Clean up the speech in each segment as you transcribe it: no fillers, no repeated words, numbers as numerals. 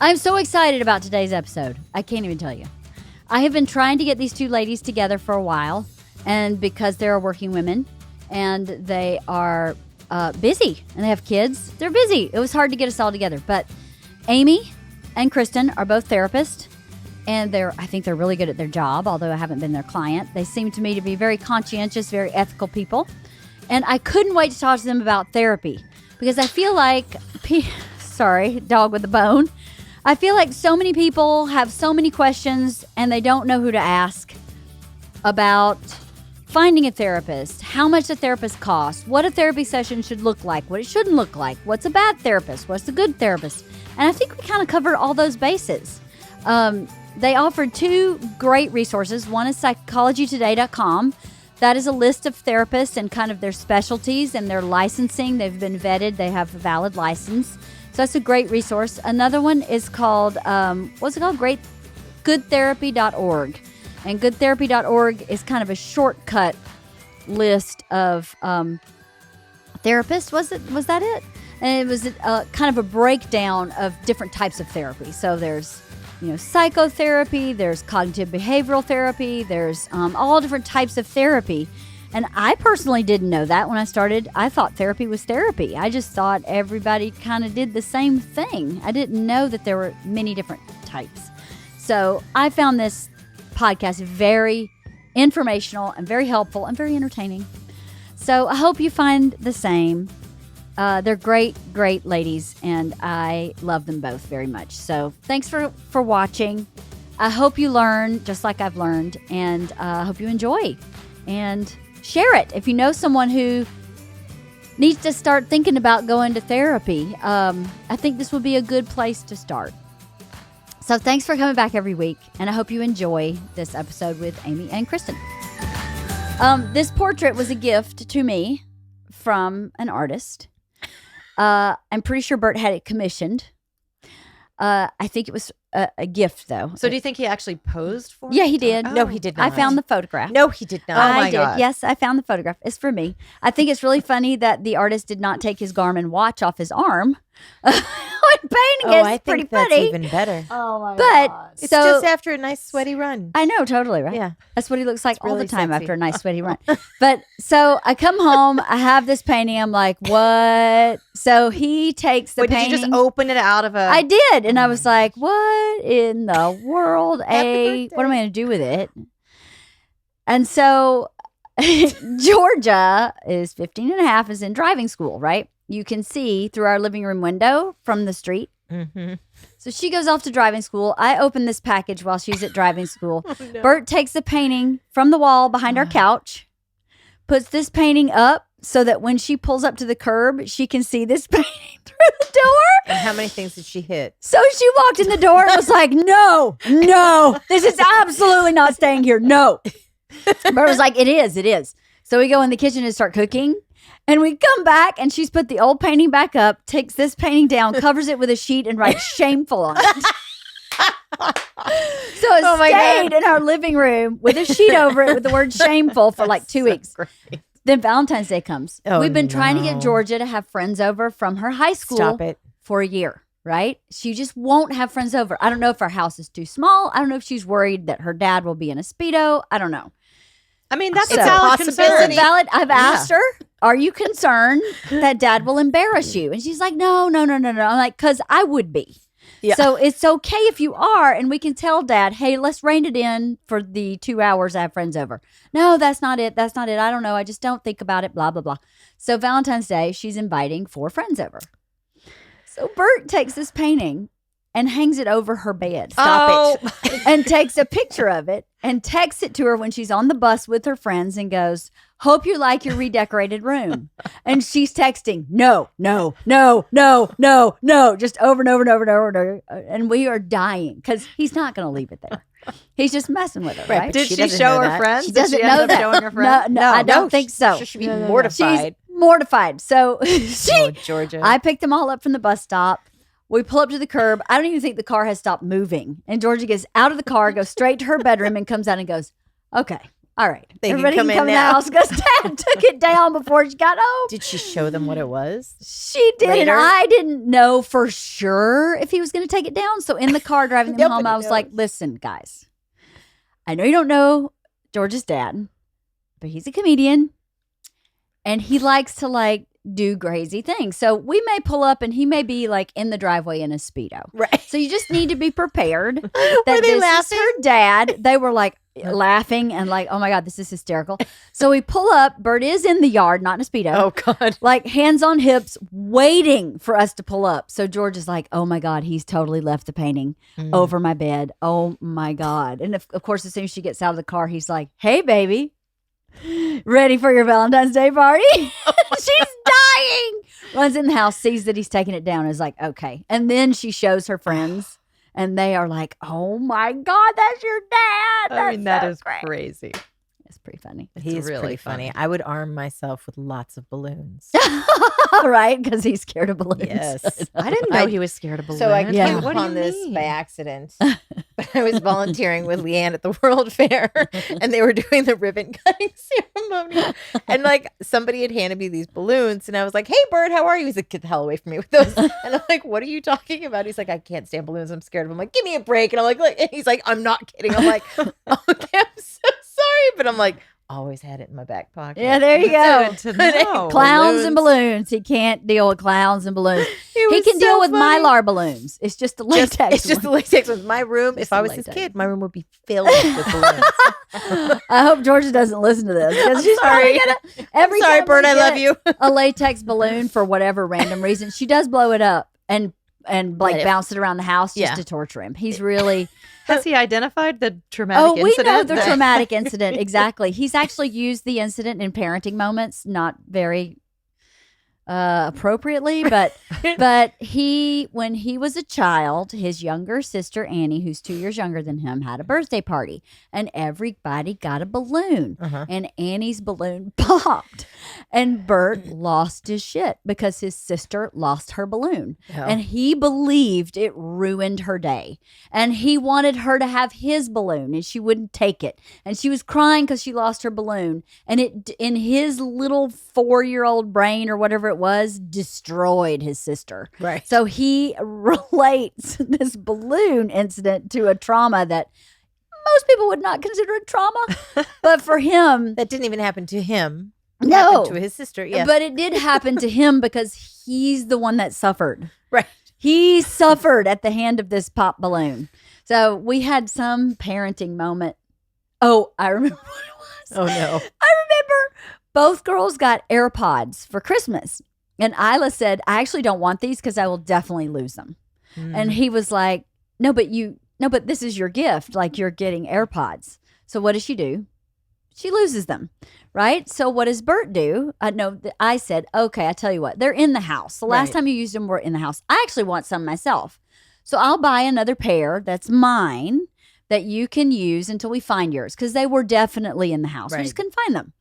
I'm so excited about today's episode. I can't even tell you. I have been trying to get these two ladies together for a while, and because they're working women and they are busy and they have kids, they're busy. It was hard to get us all together. But Amy and Kristin are both therapists, and I think they're really good at their job, although I haven't been their client. They seem to me to be very conscientious, very ethical people. And I couldn't wait to talk to them about therapy because I feel like, sorry, dog with a bone. I feel like so many people have so many questions and they don't know who to ask about finding a therapist, how much a therapist costs, what a therapy session should look like, what it shouldn't look like, what's a bad therapist, what's a good therapist. And I think we kind of covered all those bases. They offered two great resources. One is psychologytoday.com. That is a list of therapists and kind of their specialties and their licensing. They've been vetted. They have a valid license. So that's a great resource. Another one is called, what's it called? Goodtherapy.org. And goodtherapy.org is kind of a shortcut list of therapists. Was that it? And it was kind of a breakdown of different types of therapy. So there's, psychotherapy, there's cognitive behavioral therapy, there's all different types of therapy. And I personally didn't know that when I started. I thought therapy was therapy. I just thought everybody kind of did the same thing. I didn't know that there were many different types. So I found this podcast very informational and very helpful and very entertaining. So I hope you find the same. They're great, great ladies, and I love them both very much. So thanks for watching. I hope you learn just like I've learned, and I hope you enjoy. And share it. If you know someone who needs to start thinking about going to therapy, I think this would be a good place to start. So thanks for coming back every week, and I hope you enjoy this episode with Amy and Kristin. This portrait was a gift to me from an artist. I'm pretty sure Bert had it commissioned. I think it was a gift, though. So do you think he actually posed for it? Yeah, he did. No, he did not. I found the photograph. No, he did not. I did. Yes, I found the photograph. It's for me. I think it's really funny that the artist did not take his Garmin watch off his arm when painting it. It's pretty funny. That's even better. Oh my god! It's just after a nice sweaty run. I know, totally, right? Yeah. That's what he looks like all really the time sexy. after a nice sweaty run. But so I come home, I have this painting. I'm like, what? So he takes the painting. Did you just open it out of a... I did. And I was like, what in the world? What am I going to do with it? And so Georgia is 15 and a half, is in driving school, right? You can see through our living room window from the street. Mm-hmm. So she goes off to driving school. I open this package while she's at driving school. Oh, no. Bert takes the painting from the wall behind our couch, puts this painting up so that when she pulls up to the curb, she can see this painting through the door. And how many things did she hit? So she walked in the door and was like, no, this is absolutely not staying here. No. Bert was like, it is. So we go in the kitchen and start cooking. And we come back and she's put the old painting back up, takes this painting down, covers it with a sheet and writes shameful on it. So it stayed in our living room with a sheet over it with the word shameful for like 2 weeks. Great. Then Valentine's Day comes. Oh, We've been trying to get Georgia to have friends over from her high school. Stop it. For a year, right? She just won't have friends over. I don't know if our house is too small. I don't know if she's worried that her dad will be in a Speedo. I don't know. I mean, that's So- a valid It's concern. a valid. I've asked her, are you concerned that dad will embarrass you? And she's like, no. I'm like, because I would be. Yeah. So it's okay if you are, and we can tell dad, hey, let's rein it in for the 2 hours I have friends over. No, that's not it. I don't know. I just don't think about it, blah, blah, blah. So Valentine's Day, she's inviting 4 friends over. So Bert takes this painting and hangs it over her bed. Stop it. And takes a picture of it and texts it to her when she's on the bus with her friends and goes, hope you like your redecorated room. And she's texting, no, just over and over. And we are dying because he's not going to leave it there. He's just messing with her, right? Did she doesn't Show know her that. friends? She Did she doesn't end know up that. showing her friends? No, I don't think so. She should be mortified. She's mortified. So Georgia. I picked them all up from the bus stop. We pull up to the curb. I don't even think the car has stopped moving. And Georgia gets out of the car, goes straight to her bedroom and comes out and goes, okay, All right. They can Everybody come can in come in the now. house because Dad took it down before she got home. Did she show them what it was? She did, Later? and I didn't know for sure if he was going to take it down. So in the car driving them home, Nobody I was like, knows. listen, guys, I know you don't know George's dad, but he's a comedian, and he likes to like do crazy things. So we may pull up and he may be like in the driveway in a Speedo. Right. So you just need to be prepared Were that they this laughing? is her dad. They were like laughing and like, oh my God, this is hysterical. So we pull up. Bert is in the yard, not in a Speedo. Oh, God. Like hands on hips, waiting for us to pull up. So George is like, oh my God, he's totally left the painting over my bed. Oh my God. And of course, as soon as she gets out of the car, he's like, hey, baby, ready for your Valentine's Day party? She's dying. Runs in the house, sees that he's taking it down, is like, okay. And then she shows her friends, and they are like, oh my God, that's your dad. I mean, that That's is so great. crazy. It's pretty funny. He is really pretty funny. funny. I would arm myself with lots of balloons. Right? Because he's scared of balloons. Yes. I didn't know I- he was scared of balloons. So I Yeah. came What do you upon this mean? by accident. But I was volunteering with Leanne at the World Fair, and they were doing the ribbon cutting ceremony. And like somebody had handed me these balloons, and I was like, "Hey, Bert, how are you?" He's like, "Get the hell away from me with those." And I'm like, "What are you talking about?" He's like, "I can't stand balloons. I'm scared of them." I'm like, "Give me a break." And I'm like, and he's like, "I'm not kidding." I'm like, "Okay, I'm so sorry," but I'm like, always had it in my back pocket. Yeah, there you go. That's good to know. Clowns and balloons. He can't deal with clowns and balloons. He was can deal so with funny. Mylar balloons. It's just the latex. It's just the one. latex ones. My room, Just if I the was this latex. kid, my room would be filled with balloons. I hope Georgia doesn't listen to this because she's sorry. probably gonna. Every Sorry, time Bert, we I love get you. a latex balloon for whatever random reason, she does blow it up and like Let it- bounce it around the house just Yeah. to torture him. He's really. Has he identified the traumatic Oh, we incident? know the traumatic incident exactly. He's actually used the incident in parenting moments, not very appropriately, but when he was a child, his younger sister Annie, who's 2 years younger than him, had a birthday party, and everybody got a balloon, Uh-huh. and Annie's balloon popped, and Bert lost his shit because his sister lost her balloon. Yeah. And he believed it ruined her day. And he wanted her to have his balloon, and she wouldn't take it. And she was crying because she lost her balloon. And it, in his little 4-year-old brain or whatever it was, destroyed his sister. Right. So he relates this balloon incident to a trauma that most people would not consider a trauma. But for him, That didn't even happen to him. It No. happened to his sister. Yeah. but it did happen to him because he's the one that suffered. Right. He suffered at the hand of this pop balloon. So we had some parenting moment. Oh, I remember what it was. Oh, no. I remember both girls got AirPods for Christmas. And Isla said, I actually don't want these because I will definitely lose them. And he was like, no, but this is your gift. Like, you're getting AirPods. So what does she do? She loses them, right? So what does Bert do? I said, okay, I tell you what, they're in the house. The last Right. time you used them were in the house. I actually want some myself. So I'll buy another pair that's mine that you can use until we find yours, because they were definitely in the house. We Right. just couldn't find them.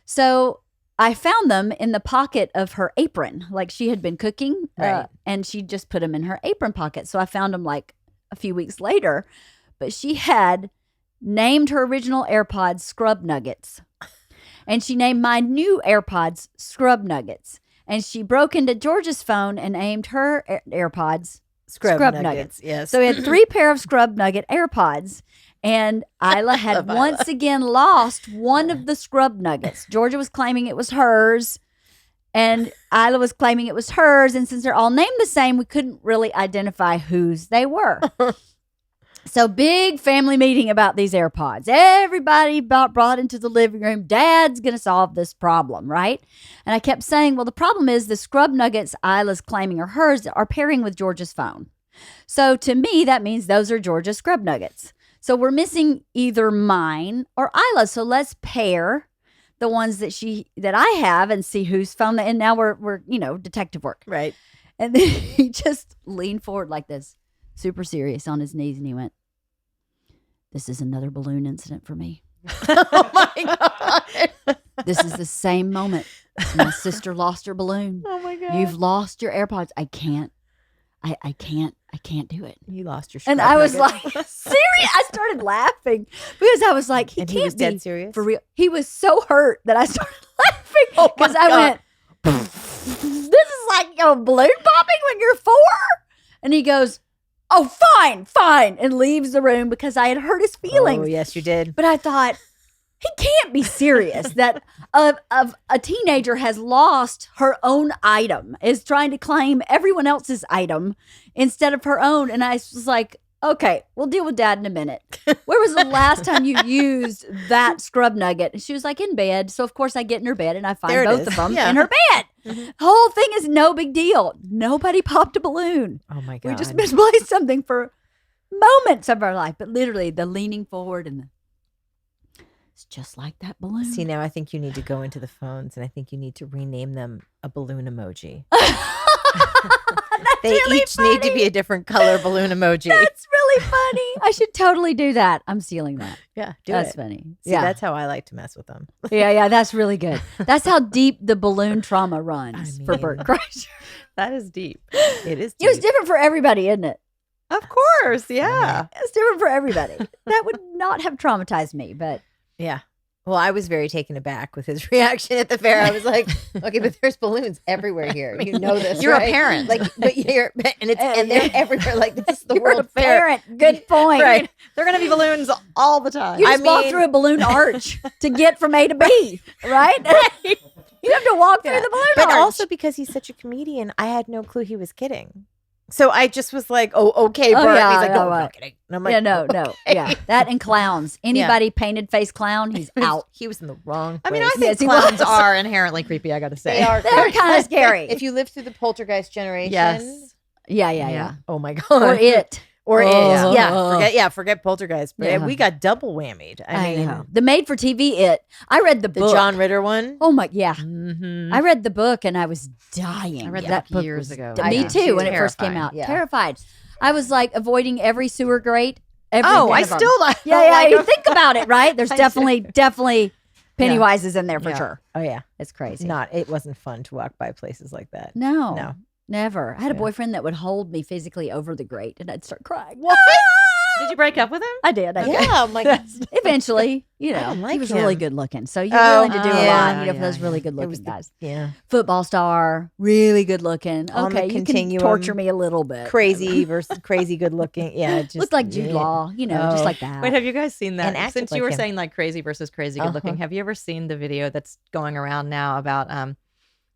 So I found them in the pocket of her apron. Like, she had been cooking Right. and she just put them in her apron pocket. So I found them like a few weeks later, but she had named her original AirPods Scrub Nuggets. And she named my new AirPods Scrub Nuggets. And she broke into Georgia's phone and aimed her AirPods Scrub Scrub nuggets. Nuggets. Yes. So we had 3 pair of Scrub Nugget AirPods. And Isla had Love Isla. once again lost one of the Scrub Nuggets. Georgia was claiming it was hers, and Isla was claiming it was hers. And since they're all named the same, we couldn't really identify whose they were. So big family meeting about these AirPods. Everybody brought into the living room. Dad's going to solve this problem, right? And I kept saying, well, the problem is the Scrub Nuggets Isla's claiming are hers are pairing with Georgia's phone. So to me, that means those are Georgia's Scrub Nuggets. So we're missing either mine or Isla's. So let's pair the ones that I have and see whose phone. And now we're detective work. Right. And then he just leaned forward like this, super serious, on his knees, and he went, "This is another balloon incident for me. Oh, my God. This is the same moment as my sister lost her balloon. Oh, my God. You've lost your AirPods. I can't I can't do it. You lost your And scrub I was nuggets. like, serious? I started laughing because I was like, he And can't he was be dead serious? for real. He was so hurt that I started laughing Oh my because I God. went, this is like balloon popping when you're 4? And he goes, oh, fine, and leaves the room because I had hurt his feelings. Oh, yes, you did. But I thought, he can't be serious that a teenager has lost her own item, is trying to claim everyone else's item instead of her own. And I was like, okay, we'll deal with Dad in a minute. Where was the last time you used that scrub nugget? And she was like, in bed. So, of course, I get in her bed and I find There it both is. of them Yeah. in her bed. The whole thing is no big deal. Nobody popped a balloon. Oh, my God. We just misplaced something for moments of our life. But literally, the leaning forward and it's just like that balloon. See, now I think you need to go into the phones and I think you need to rename them a balloon emoji. They really each need to funny. be a different color balloon emoji. That's really funny. I should totally do that. I'm stealing that. Yeah, That's it. funny. See, Yeah. that's how I like to mess with them. Yeah, that's really good. That's how deep the balloon trauma runs I for mean- Bert Kreischer. That is deep. It is It was deep. different for everybody, isn't it? Of course. Yeah. It's different for everybody. That would not have traumatized me, but Yeah. Well, I was very taken aback with his reaction at the fair. I was like, okay, but there's balloons everywhere here. You know this, You're a right? parent. Like, but you're, and they're everywhere. Like, this is the you're World a Fair. parent. Good point. Right. They're going to be balloons all the time. You just I walk mean- through a balloon arch to get from A to B, right? You have to walk through the balloon But arch. also because he's such a comedian, I had no clue he was kidding. So I just was like, oh, okay, Oh, Bert. yeah, And he's like, I no, know I'm what. not kidding. And I'm like, yeah, no. okay. Yeah, that and clowns. Anybody painted face clown, he's out. He was in the wrong I mean, place. I think Yes, he clowns was. are inherently creepy, I got to say. They are They're kind of scary. If you live through the poltergeist generation. Yes. Yeah. Oh my God. Or it. Or it. Oh. Forget poltergeist. But Yeah. we got double whammied. I mean, know. The made for TV It. I read the the book. John Ritter one. Oh my, yeah. Mm-hmm. I read the book and I was dying. I read that that book years was- ago. Me Yeah. too, when it first came Terrifying. out. Yeah. Terrified. I was like avoiding every sewer grate. Every Oh, one I of them. still like Yeah. like You them. think about it, right? There's I do. definitely Pennywise is in there for Yeah. sure. Oh yeah. It's crazy. It wasn't fun to walk by places like that. No. No. Never. I had a Yeah. boyfriend that would hold me physically over the grate and I'd start crying. What? Did you break up with him? I did. Yeah, I'm like, Eventually, I don't like he was really him. good looking. So you're Oh, willing to do a yeah, lot, for those really good it was looking guys. yeah, Football star, really good looking. On the Okay, you can continuum, torture me a little bit. crazy versus crazy good looking. Yeah, it just Looked like Jude yeah. Law, just Oh. like that. Wait, have you guys seen that? And acted Since like you were him. saying like crazy versus crazy good looking, have you ever seen the video that's going around now about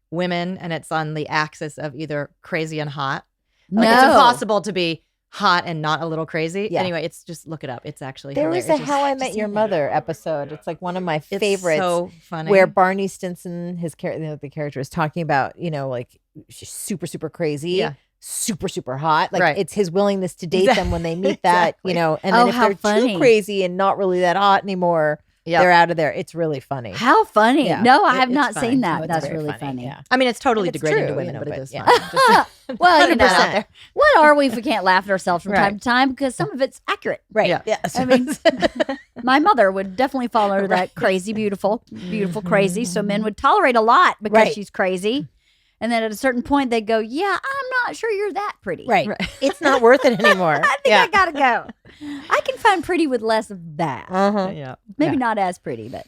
women and it's on the axis of either crazy and hot? no. Like it's impossible to be hot and not a little crazy. Yeah. Anyway, it's just look it up. It's actually There was hilarious. a How I have to Met see Your that. Mother episode. It's like one of my It's favorites. so funny. Where Barney Stinson, his character, the character is talking about, like she's super, super crazy, Yeah. super, super hot. Like Right. it's his willingness to date them when they meet that, Exactly. and Oh, then if how they're funny. too crazy and not really that hot anymore, Yep. they're out of there. It's really funny. How funny. Yeah. No, I have It's not funny. seen Oh, that. it's That's very really funny. Yeah. I mean, it's totally And it's degrading true, to women, but it but is yeah. funny. Just Well, putting that out 100%. there. what are we if we can't laugh at ourselves from Right. time to time? Because some of it's accurate. Right. Yeah. Yeah. I mean, my mother would definitely fall under that crazy, beautiful crazy. So men would tolerate a lot because Right. she's crazy. And then at a certain point, they'd go, yeah, I'm not sure you're that pretty. right. Right. It's not worth it anymore. I think I got to go. I can find pretty with less of that. Uh-huh. Yeah. Maybe yeah. not as pretty, but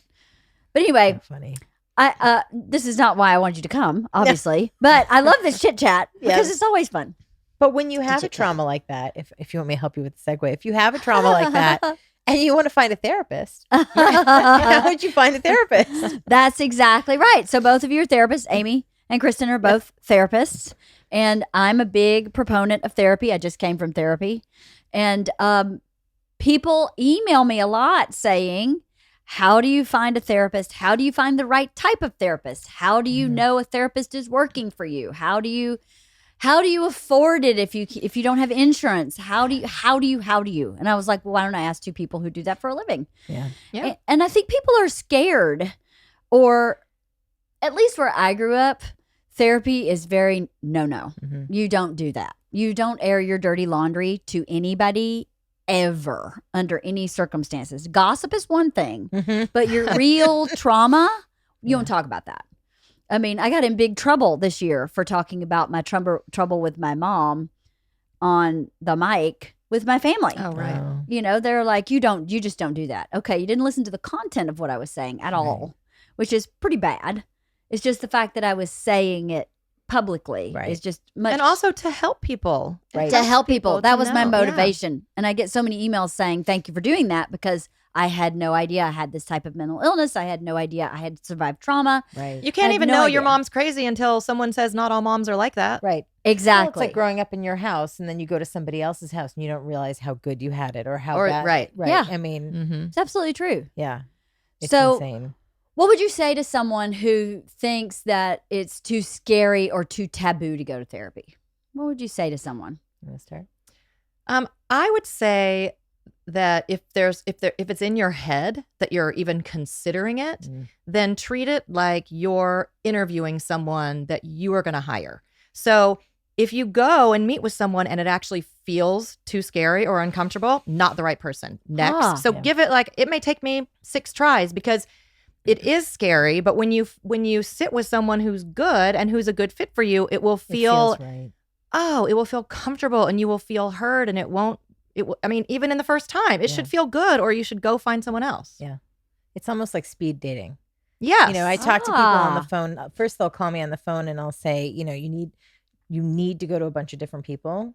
anyway, So funny. I this is not why I wanted you to come, obviously, but I love this chit chat because Yes. it's always fun. But when you have a chit-chat. trauma like that, if you want me to help you with the segue, if you have a trauma like that and you want to find a therapist, how would you find a therapist? That's exactly right. So both of you are therapists. Amy and Kristen are both therapists, and I'm a big proponent of therapy. I just came from therapy, and people email me a lot saying, how do you find a therapist? How do you find the right type of therapist? How do you know a therapist is working for you? How do you afford it if you don't have insurance? How do you? And I was like, well, why don't I ask two people who do that for a living? Yeah. Yeah. And I think people are scared, or at least where I grew up, therapy is very no. Mhm. You don't do that. You don't air your dirty laundry to anybody ever under any circumstances. Gossip is one thing, Mhm. but your real trauma, you Yeah. don't talk about that. I mean, I got in big trouble this year for talking about my trouble with my mom on the mic with my family. Oh, right. You know, they're like, you just don't do that. Okay, you didn't listen to the content of what I was saying at all, which is pretty bad. It's just the fact that I was saying it publicly is just much. And also to help people. Right. To help people. That was my know. motivation. And I get so many emails saying, thank you for doing that, because I had no idea I had this type of mental illness. I had no idea I had survived trauma. Right. You can't even no know idea. your mom's crazy until someone says not all moms are like that. Right. Exactly. Well, it's like growing up in your house and then you go to somebody else's house and you don't realize how good you had it or how bad. Right. Yeah. I mean, Mm-hmm. It's absolutely true. yeah. It's So- insane. What would you say to someone who thinks that it's too scary or too taboo to go to therapy? What would you say to someone? You want to start? I would say that if it's in your head that you're even considering it, then treat it like you're interviewing someone that you are going to hire. So if you go and meet with someone and it actually feels too scary or uncomfortable, not the right person. Next. Give it it may take me 6 tries because it is scary, but when you sit with someone who's good and who's a good fit for you, it will feel it feels right. it will feel comfortable and you will feel heard, and it will, I mean, even in the first time, it should feel good, or you should go find someone else. Yeah. It's almost like speed dating. Yes. You know, I talk to people on the phone. First, they'll call me on the phone and I'll say, you know, you need to go to a bunch of different people.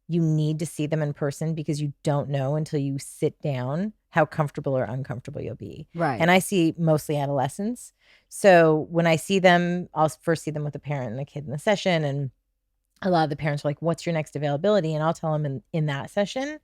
You need to see them in person because you don't know until you sit down how comfortable or uncomfortable you'll be. Right. And I see mostly adolescents. So when I see them, I'll first see them with a parent and a kid in the session. And a lot of the parents are like, what's your next availability? And I'll tell them in that session,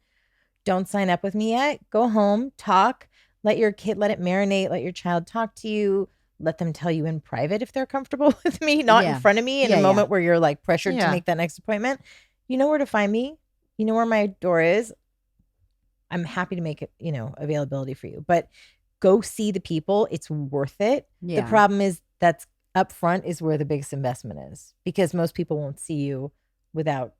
don't sign up with me yet. Go home, talk, let it marinate, let your child talk to you. Let them tell you in private if they're comfortable with me, not in front of me in a moment where you're like pressured to make that next appointment. You know where to find me. You know where my door is. I'm happy to make it, availability for you. But go see the people. It's worth it. Yeah. The problem is that's up front is where the biggest investment is, because most people won't see you without,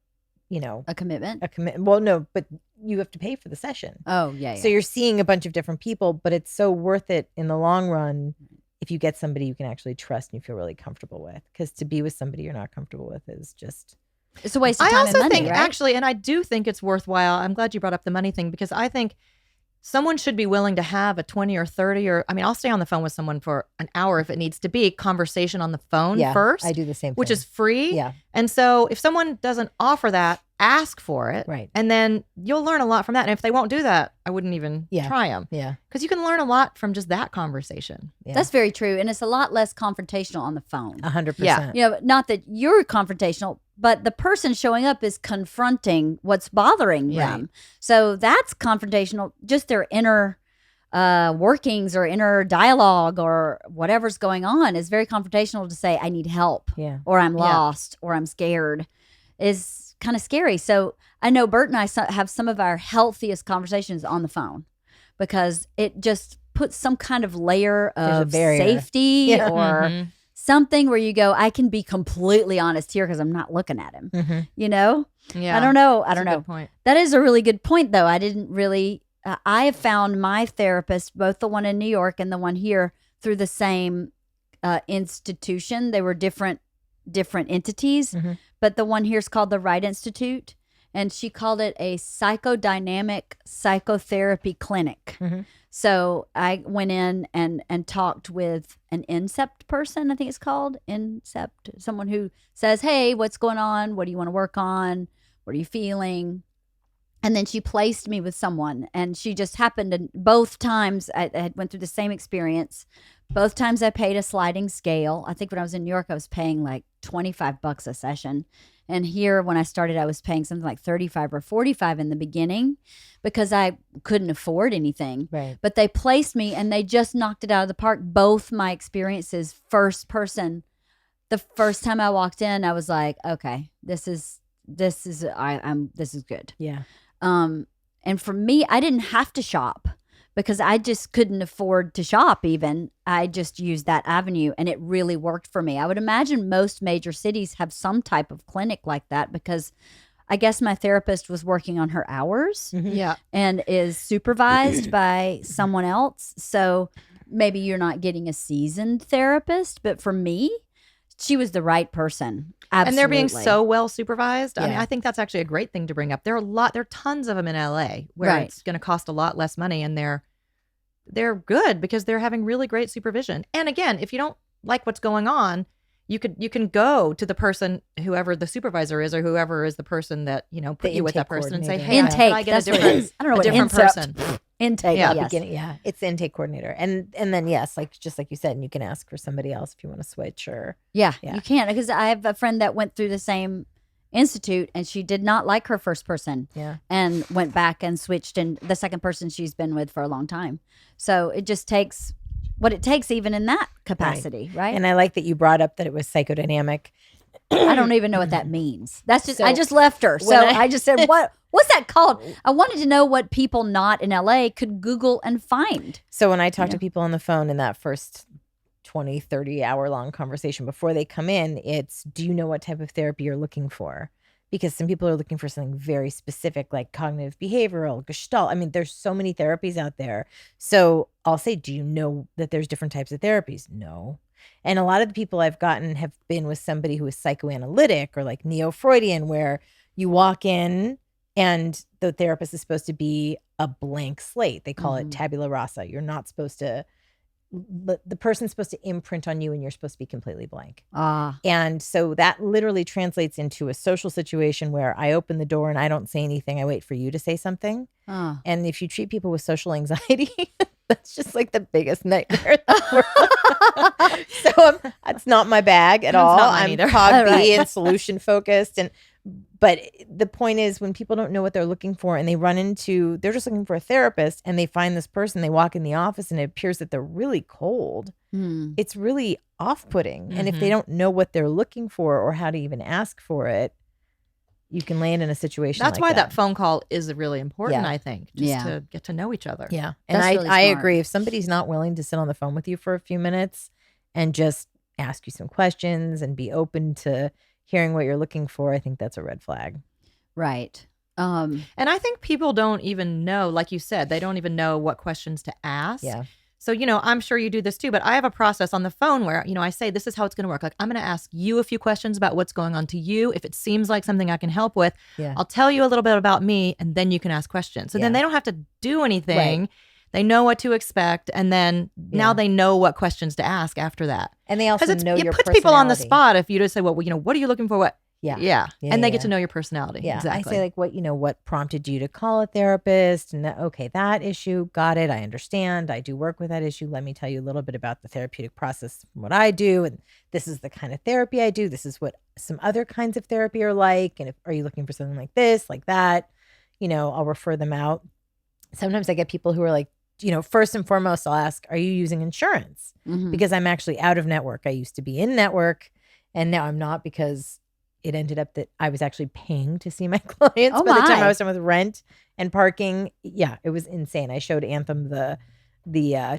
a commitment. Well, no, but you have to pay for the session. Oh, yeah. So you're seeing a bunch of different people, but it's so worth it in the long run if you get somebody you can actually trust and you feel really comfortable with. Because to be with somebody you're not comfortable with is just... It's a waste of time I also and money, think, right? actually, and I do think it's worthwhile. I'm glad you brought up the money thing, because I think someone should be willing to have a 20 or 30 or, I'll stay on the phone with someone for an hour if it needs to be, conversation on the phone first. I do the same thing. Which is free. Yeah. And so if someone doesn't offer that, ask for it. Right. And then you'll learn a lot from that. And if they won't do that, I wouldn't even try them. Yeah. Because you can learn a lot from just that conversation. Yeah. That's very true. And it's a lot less confrontational on the phone. 100%. Yeah. Not that you're confrontational, but the person showing up is confronting what's bothering them. So that's confrontational, just their inner workings or inner dialogue or whatever's going on is very confrontational. To say, I need help, or I'm lost, or I'm scared, is kind of scary. So I know Bert and I have some of our healthiest conversations on the phone, because it just puts some kind of layer of safety or something where you go, I can be completely honest here because I'm not looking at him. Yeah. I don't know. Good point. That is a really good point, though. I didn't really. I have found my therapist, both the one in New York and the one here, through the same institution. They were different entities, but the one here is called the Wright Institute, and she called it a psychodynamic psychotherapy clinic. So I went in and talked with an incept person, I think it's called, incept, someone who says, hey, what's going on? What do you want to work on? What are you feeling? And then she placed me with someone, and she just happened to, both times I had went through the same experience. Both times I paid a sliding scale. I think when I was in New York, I was paying like $25 a session. And here, when I started, I was paying something like $35 or $45 in the beginning because I couldn't afford anything. Right. But they placed me, and they just knocked it out of the park. Both my experiences, first person. The first time I walked in, I was like, okay, this is good. Yeah. And for me, I didn't have to shop because I just couldn't afford to shop even. I just used that avenue, and it really worked for me. I would imagine most major cities have some type of clinic like that, because I guess my therapist was working on her hours Yeah. and is supervised by someone else. So maybe you're not getting a seasoned therapist, but for me, she was the right person. Absolutely. And they're being so well supervised. I mean, Yeah. I think that's actually a great thing to bring up. There are tons of them in LA where Right. it's going to cost a lot less money, and they're good because they're having really great supervision. And again, if you don't like what's going on, you can go to the person, whoever the supervisor is, or whoever is the person that put you with that person, and say, coordinator. "Hey, Intake. can I get That's a what it different, is. I don't know a what different incept. person?" Intake. Yeah. Yes. Beginning, it's the intake coordinator, and then yes, just like you said, and you can ask for somebody else if you want to switch or Yeah, Yeah. you can't, because I have a friend that went through the same institute, and she did not like her first person. Yeah. And went back and switched, and the second person she's been with for a long time. So it just takes what it takes, even in that capacity, right? And I like that you brought up that it was psychodynamic. I don't even know what that means. That's just, So, I just left her. So when I just said, what's that called? I wanted to know what people not in LA could Google and find. So when I talk Yeah. to people on the phone in that first 20, 30 hour long conversation before they come in, it's, do you know what type of therapy you're looking for? Because some people are looking for something very specific, like cognitive behavioral, Gestalt. I mean, there's so many therapies out there. So I'll say, do you know that there's different types of therapies? No. And a lot of the people I've gotten have been with somebody who is psychoanalytic or like neo-Freudian, where you walk in and the therapist is supposed to be a blank slate. They call it tabula rasa. You're not supposed to, the person's supposed to imprint on you, and you're supposed to be completely blank. And so that literally translates into a social situation where I open the door and I don't say anything. I wait for you to say something. And if you treat people with social anxiety, that's just like the biggest nightmare in the world. So that's not my bag at all. not mine I'm either. cog B Right. and solution focused. But the point is, when people don't know what they're looking for and they're just looking for a therapist, and they find this person, they walk in the office and it appears that they're really cold. It's really off-putting. And if they don't know what they're looking for or how to even ask for it, you can land in a situation That's like why that phone call is really important, Yeah. I think, just Yeah. to get to know each other. Yeah. And That's really I smart. agree. If somebody's not willing to sit on the phone with you for a few minutes and just ask you some questions and be open to hearing what you're looking for, I think that's a red flag. Right. And I think people don't even know, like you said, they don't even know what questions to ask. Yeah. So, I'm sure you do this too, but I have a process on the phone where, I say, this is how it's going to work. Like, I'm going to ask you a few questions about what's going on to you. If it seems like something I can help with, Yeah. I'll tell you a little bit about me, and then you can ask questions. So then they don't have to do anything. Right. They know what to expect. And then now they know what questions to ask after that. And they also Because know your it puts people on the personality. spot if you just say, well, what are you looking for? What? Yeah. Yeah. Yeah, And they yeah, get to yeah. know your personality. Yeah. Exactly. I say, like, what prompted you to call a therapist? And that issue, got it. I understand. I do work with that issue. Let me tell you a little bit about the therapeutic process, what I do. And this is the kind of therapy I do. This is what some other kinds of therapy are like. And are you looking for something like this, like that? I'll refer them out. Sometimes I get people who are like, first and foremost, I'll ask, are you using insurance? Because I'm actually out of network. I used to be in network, and now I'm not, because it ended up that I was actually paying to see my clients by the time my. I was done with rent and parking. Yeah, it was insane. I showed Anthem the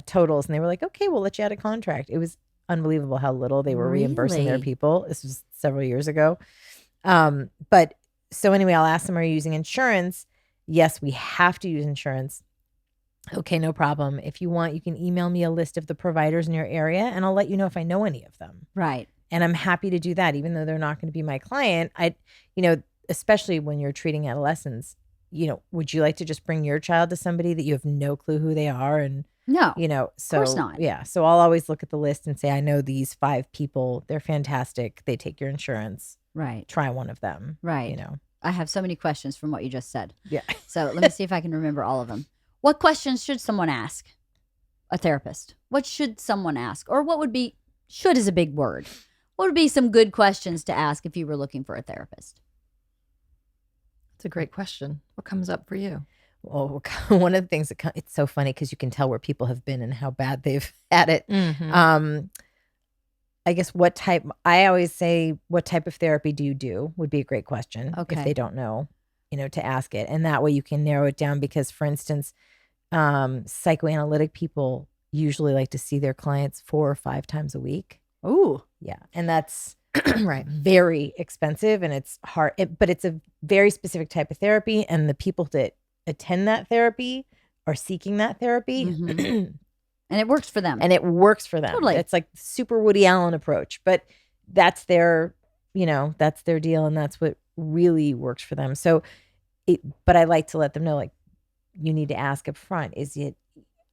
totals, and they were like, okay, we'll let you out of contract. It was unbelievable how little they were reimbursing their Really? people. This was several years ago. But so anyway, I'll ask them, are you using insurance? Yes, we have to use insurance. Okay, no problem. If you want, you can email me a list of the providers in your area, and I'll let you know if I know any of them. Right. And I'm happy to do that, even though they're not going to be my client. Especially when you're treating adolescents, would you like to just bring your child to somebody that you have no clue who they are? And, No. so, course not. Yeah. So I'll always look at the list and say, I know these 5 people. They're fantastic. They take your insurance. Right. Try one of them. Right. I have so many questions from what you just said. Yeah. So let me see if I can remember all of them. What questions should someone ask a therapist? What should someone ask? Or what would be, should is a big word. What would be some good questions to ask if you were looking for a therapist? It's a great question. What comes up for you? Well, one of the things it's so funny because you can tell where people have been and how bad they've had it. I guess I always say, what type of therapy do you do would be a great question. Okay. If they don't know, to ask it. And that way you can narrow it down, because, for instance, psychoanalytic people usually like to see their clients 4 or 5 times a week. Ooh. Yeah. And that's Right. very expensive, and it's hard, but it's a very specific type of therapy. And the people that attend that therapy are seeking that therapy. And it works for them. And it works for them. Totally. It's like super Woody Allen approach. But that's their, that's their deal, and that's what really works for them. So but I like to let them know, like, you need to ask up front.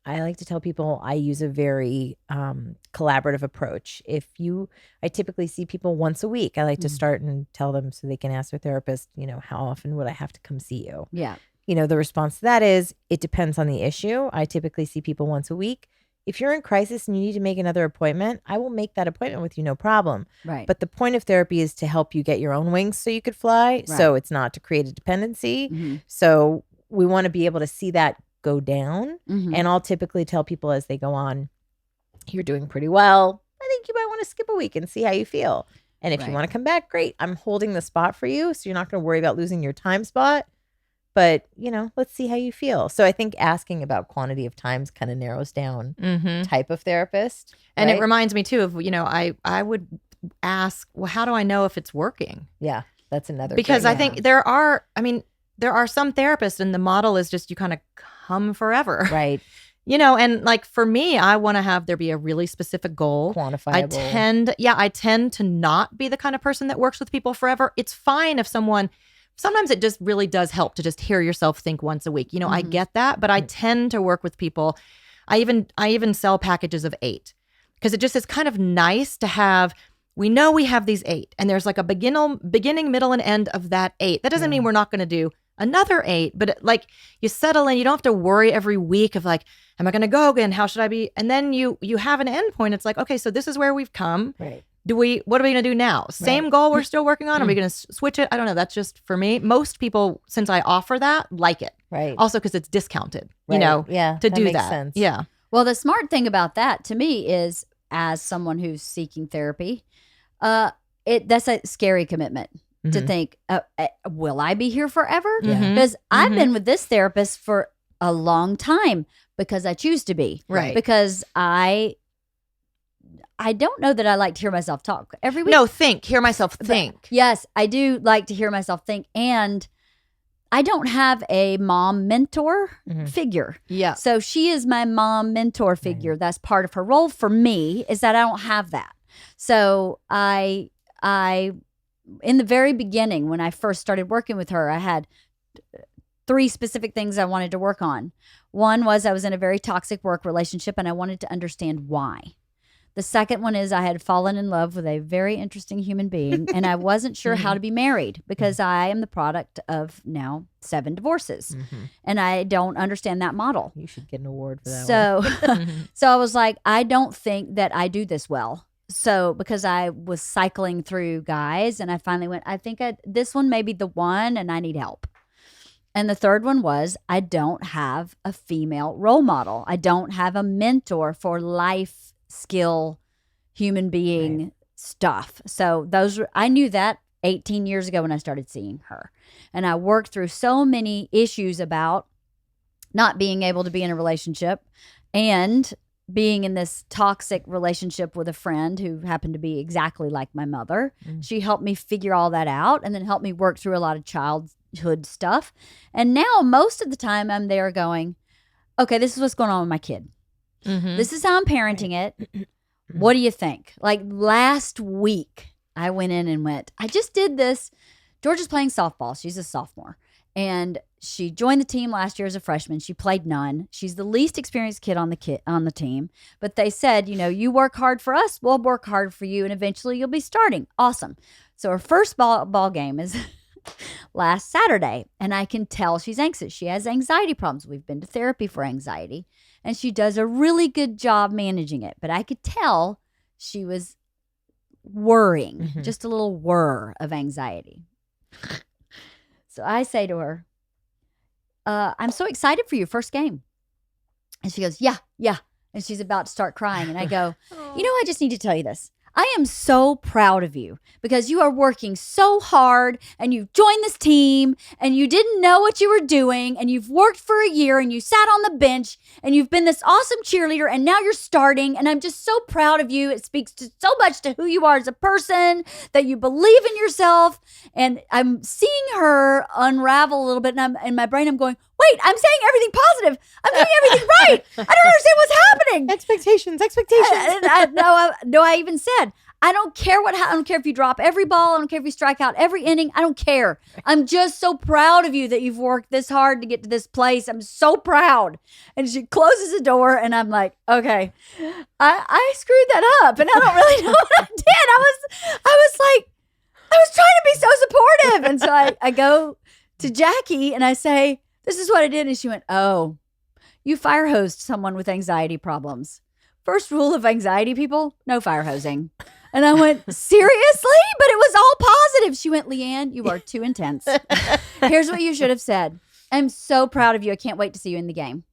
I like to tell people I use a very collaborative approach. I typically see people once a week. I like to start and tell them so they can ask their therapist, how often would I have to come see you? Yeah. The response to that is, it depends on the issue. I typically see people once a week. If you're in crisis and you need to make another appointment, I will make that appointment with you, no problem. Right. But the point of therapy is to help you get your own wings so you could fly. Right. So it's not to create a dependency. Mm-hmm. So we want to be able to see that go down. Mm-hmm. And I'll typically tell people as they go on, you're doing pretty well. I think you might want to skip a week and see how you feel. And if you want to come back, great. I'm holding the spot for you. So you're not going to worry about losing your time spot. But, let's see how you feel. So I think asking about quantity of times kind of narrows down type of therapist. And right? it reminds me too of, I would ask, well, how do I know if it's working? Yeah, that's another. Because I think there are some therapists and the model is just you kind of come forever. Right. And like for me, I want to have there be a really specific goal. Quantifiable. I tend to not be the kind of person that works with people forever. It's fine if sometimes it just really does help to just hear yourself think once a week. I get that, but I tend to work with people. I even sell packages of 8 because it just is kind of nice to have. We know we have these 8 and there's like a beginning, middle, and end of that 8. That doesn't mean we're not going to do another 8, but like you settle in, you don't have to worry every week of like, am I going to go again? How should I be? And then you have an end point. It's like, okay, so this is where we've come. Right. What are we going to do now? Same goal we're still working on? Are we going to switch it? I don't know. That's just for me. Most people, since I offer that, like it. Right. Also because it's discounted, Yeah, to do makes that. Sense. Yeah. Well, the smart thing about that to me is, as someone who's seeking therapy, that's a scary commitment to think, will I be here forever? Yeah. Because I've been with this therapist for a long time because I choose to be. Right. Because I don't know that I like to hear myself talk every week. No, hear myself think. But yes, I do like to hear myself think. And I don't have a mom mentor figure. Yeah. So she is my mom mentor figure. Right. That's part of her role. For me is that I don't have that. So I in the very beginning, when I first started working with her, I had 3 specific things I wanted to work on. One was I was in a very toxic work relationship and I wanted to understand why. The second one is I had fallen in love with a very interesting human being and I wasn't sure how to be married because I am the product of now 7 divorces and I don't understand that model. You should get an award for that one. So I was like, I don't think that I do this well. So because I was cycling through guys and I finally went, I think this one may be the one and I need help. And the third one was I don't have a female role model. I don't have a mentor for life skill, human being stuff. So I knew that 18 years ago when I started seeing her. And I worked through so many issues about not being able to be in a relationship and being in this toxic relationship with a friend who happened to be exactly like my mother. She helped me figure all that out and then helped me work through a lot of childhood stuff. And now most of the time I'm there going, okay, this is what's going on with my kid. This is how I'm parenting it. What do you think? Like last week, I went in and I just did this. Georgia's playing softball. She's a sophomore. And she joined the team last year as a freshman. She played none. She's the least experienced kid on the team. But they said, you work hard for us, we'll work hard for you, and eventually you'll be starting. Awesome. So her first ball game is last Saturday. And I can tell she's anxious. She has anxiety problems. We've been to therapy for anxiety. And she does a really good job managing it. But I could tell she was worrying, just a little whir of anxiety. So I say to her, I'm so excited for your first game. And she goes, yeah. And she's about to start crying. And I go, I just need to tell you this. I am so proud of you because you are working so hard and you've joined this team and you didn't know what you were doing and you've worked for a year and you sat on the bench and you've been this awesome cheerleader and now you're starting and I'm just so proud of you. It speaks so much to who you are as a person, that you believe in yourself. And I'm seeing her unravel a little bit and in my brain I'm going, wait, I'm saying everything positive. I'm doing everything right. I don't understand what's happening. Expectations. No, I even said, I don't care I don't care if you drop every ball. I don't care if you strike out every inning. I don't care. I'm just so proud of you that you've worked this hard to get to this place. I'm so proud. And she closes the door and I'm like, okay, I screwed that up and I don't really know what I did. I was trying to be so supportive. And so I go to Jackie and I say, this is what I did. And she went, oh, you fire hosed someone with anxiety problems. First rule of anxiety people, no fire hosing. And I went, seriously? But it was all positive. She went, Leanne, you are too intense. Here's what you should have said. I'm so proud of you. I can't wait to see you in the game.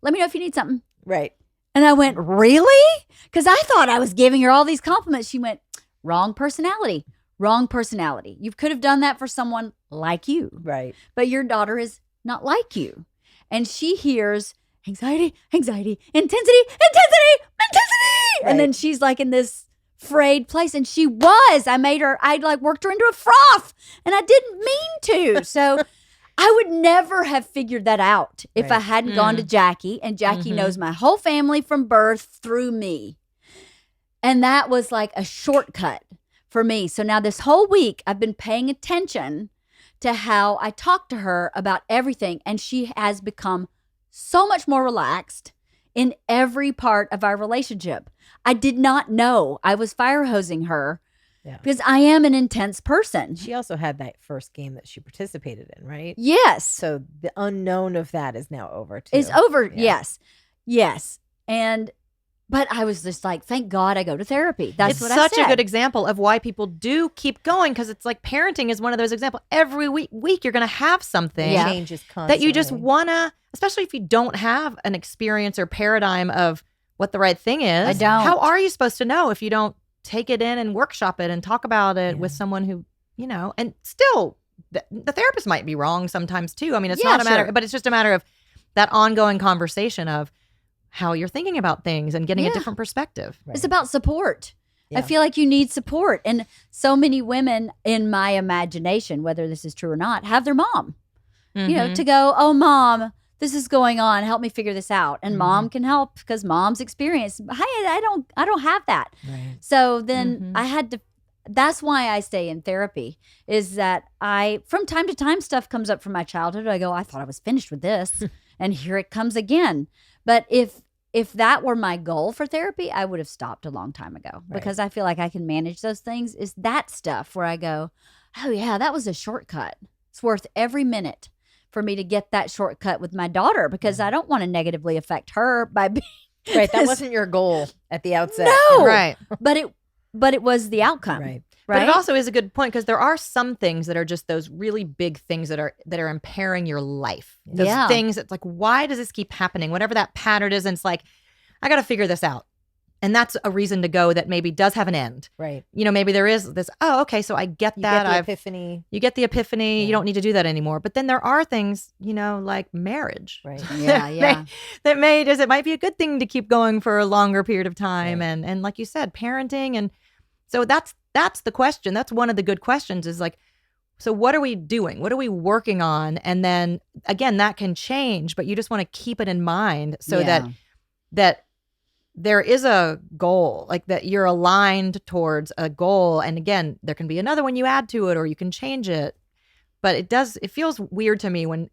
Let me know if you need something. Right. And I went, really? Because I thought I was giving her all these compliments. She went, wrong personality. Wrong personality. You could have done that for someone like you. Right. But your daughter is not like you. And she hears anxiety, intensity. Right. And then she's like in this frayed place. And she was. I like worked her into a froth. And I didn't mean to. So I would never have figured that out if I hadn't gone to Jackie. And Jackie knows my whole family from birth through me. And that was like a shortcut for me. So now this whole week, I've been paying attention to how I talk to her about everything. And she has become so much more relaxed in every part of our relationship. I did not know I was fire hosing her because I am an intense person. She also had that first game that she participated in, right? Yes. So the unknown of that is now over too. Is over. Yeah. Yes. But I was just like, thank God I go to therapy. That's what I said. It's such a good example of why people do keep going, because it's like parenting is one of those examples. Every week you're going to have something changes constantly that you just want to, especially if you don't have an experience or paradigm of what the right thing is. I don't. How are you supposed to know if you don't take it in and workshop it and talk about it with someone who, and still the therapist might be wrong sometimes too. I mean, it's not a matter, but it's just a matter of that ongoing conversation of how you're thinking about things and getting a different perspective. Right. It's about support. Yeah. I feel like you need support. And so many women in my imagination, whether this is true or not, have their mom, to go, oh, mom, this is going on. Help me figure this out. And mom can help because mom's experience. Hey, I don't have that. Right. So then I had to, that's why I stay in therapy, is that from time to time, stuff comes up from my childhood. I go, I thought I was finished with this. And here it comes again. But if that were my goal for therapy, I would have stopped a long time ago because I feel like I can manage those things. Is that stuff where I go, oh yeah, that was a shortcut. It's worth every minute for me to get that shortcut with my daughter because I don't want to negatively affect her by being right. That wasn't your goal at the outset. No, right. But it was the outcome. Right. But it also is a good point because there are some things that are just those really big things that are impairing your life. Those things that's like, why does this keep happening? Whatever that pattern is, and it's like, I got to figure this out. And that's a reason to go that maybe does have an end. Right. Maybe there is this, oh, okay, so I get that. You get the epiphany. You get the epiphany. Yeah. You don't need to do that anymore. But then there are things, like marriage. Right. Yeah. It might be a good thing to keep going for a longer period of time. Right. And like you said, parenting. And so that's the question. That's one of the good questions is like, so what are we doing? What are we working on? And then again, that can change, but you just want to keep it in mind so that there is a goal, like that you're aligned towards a goal. And again, there can be another one you add to it or you can change it. But it feels weird to me when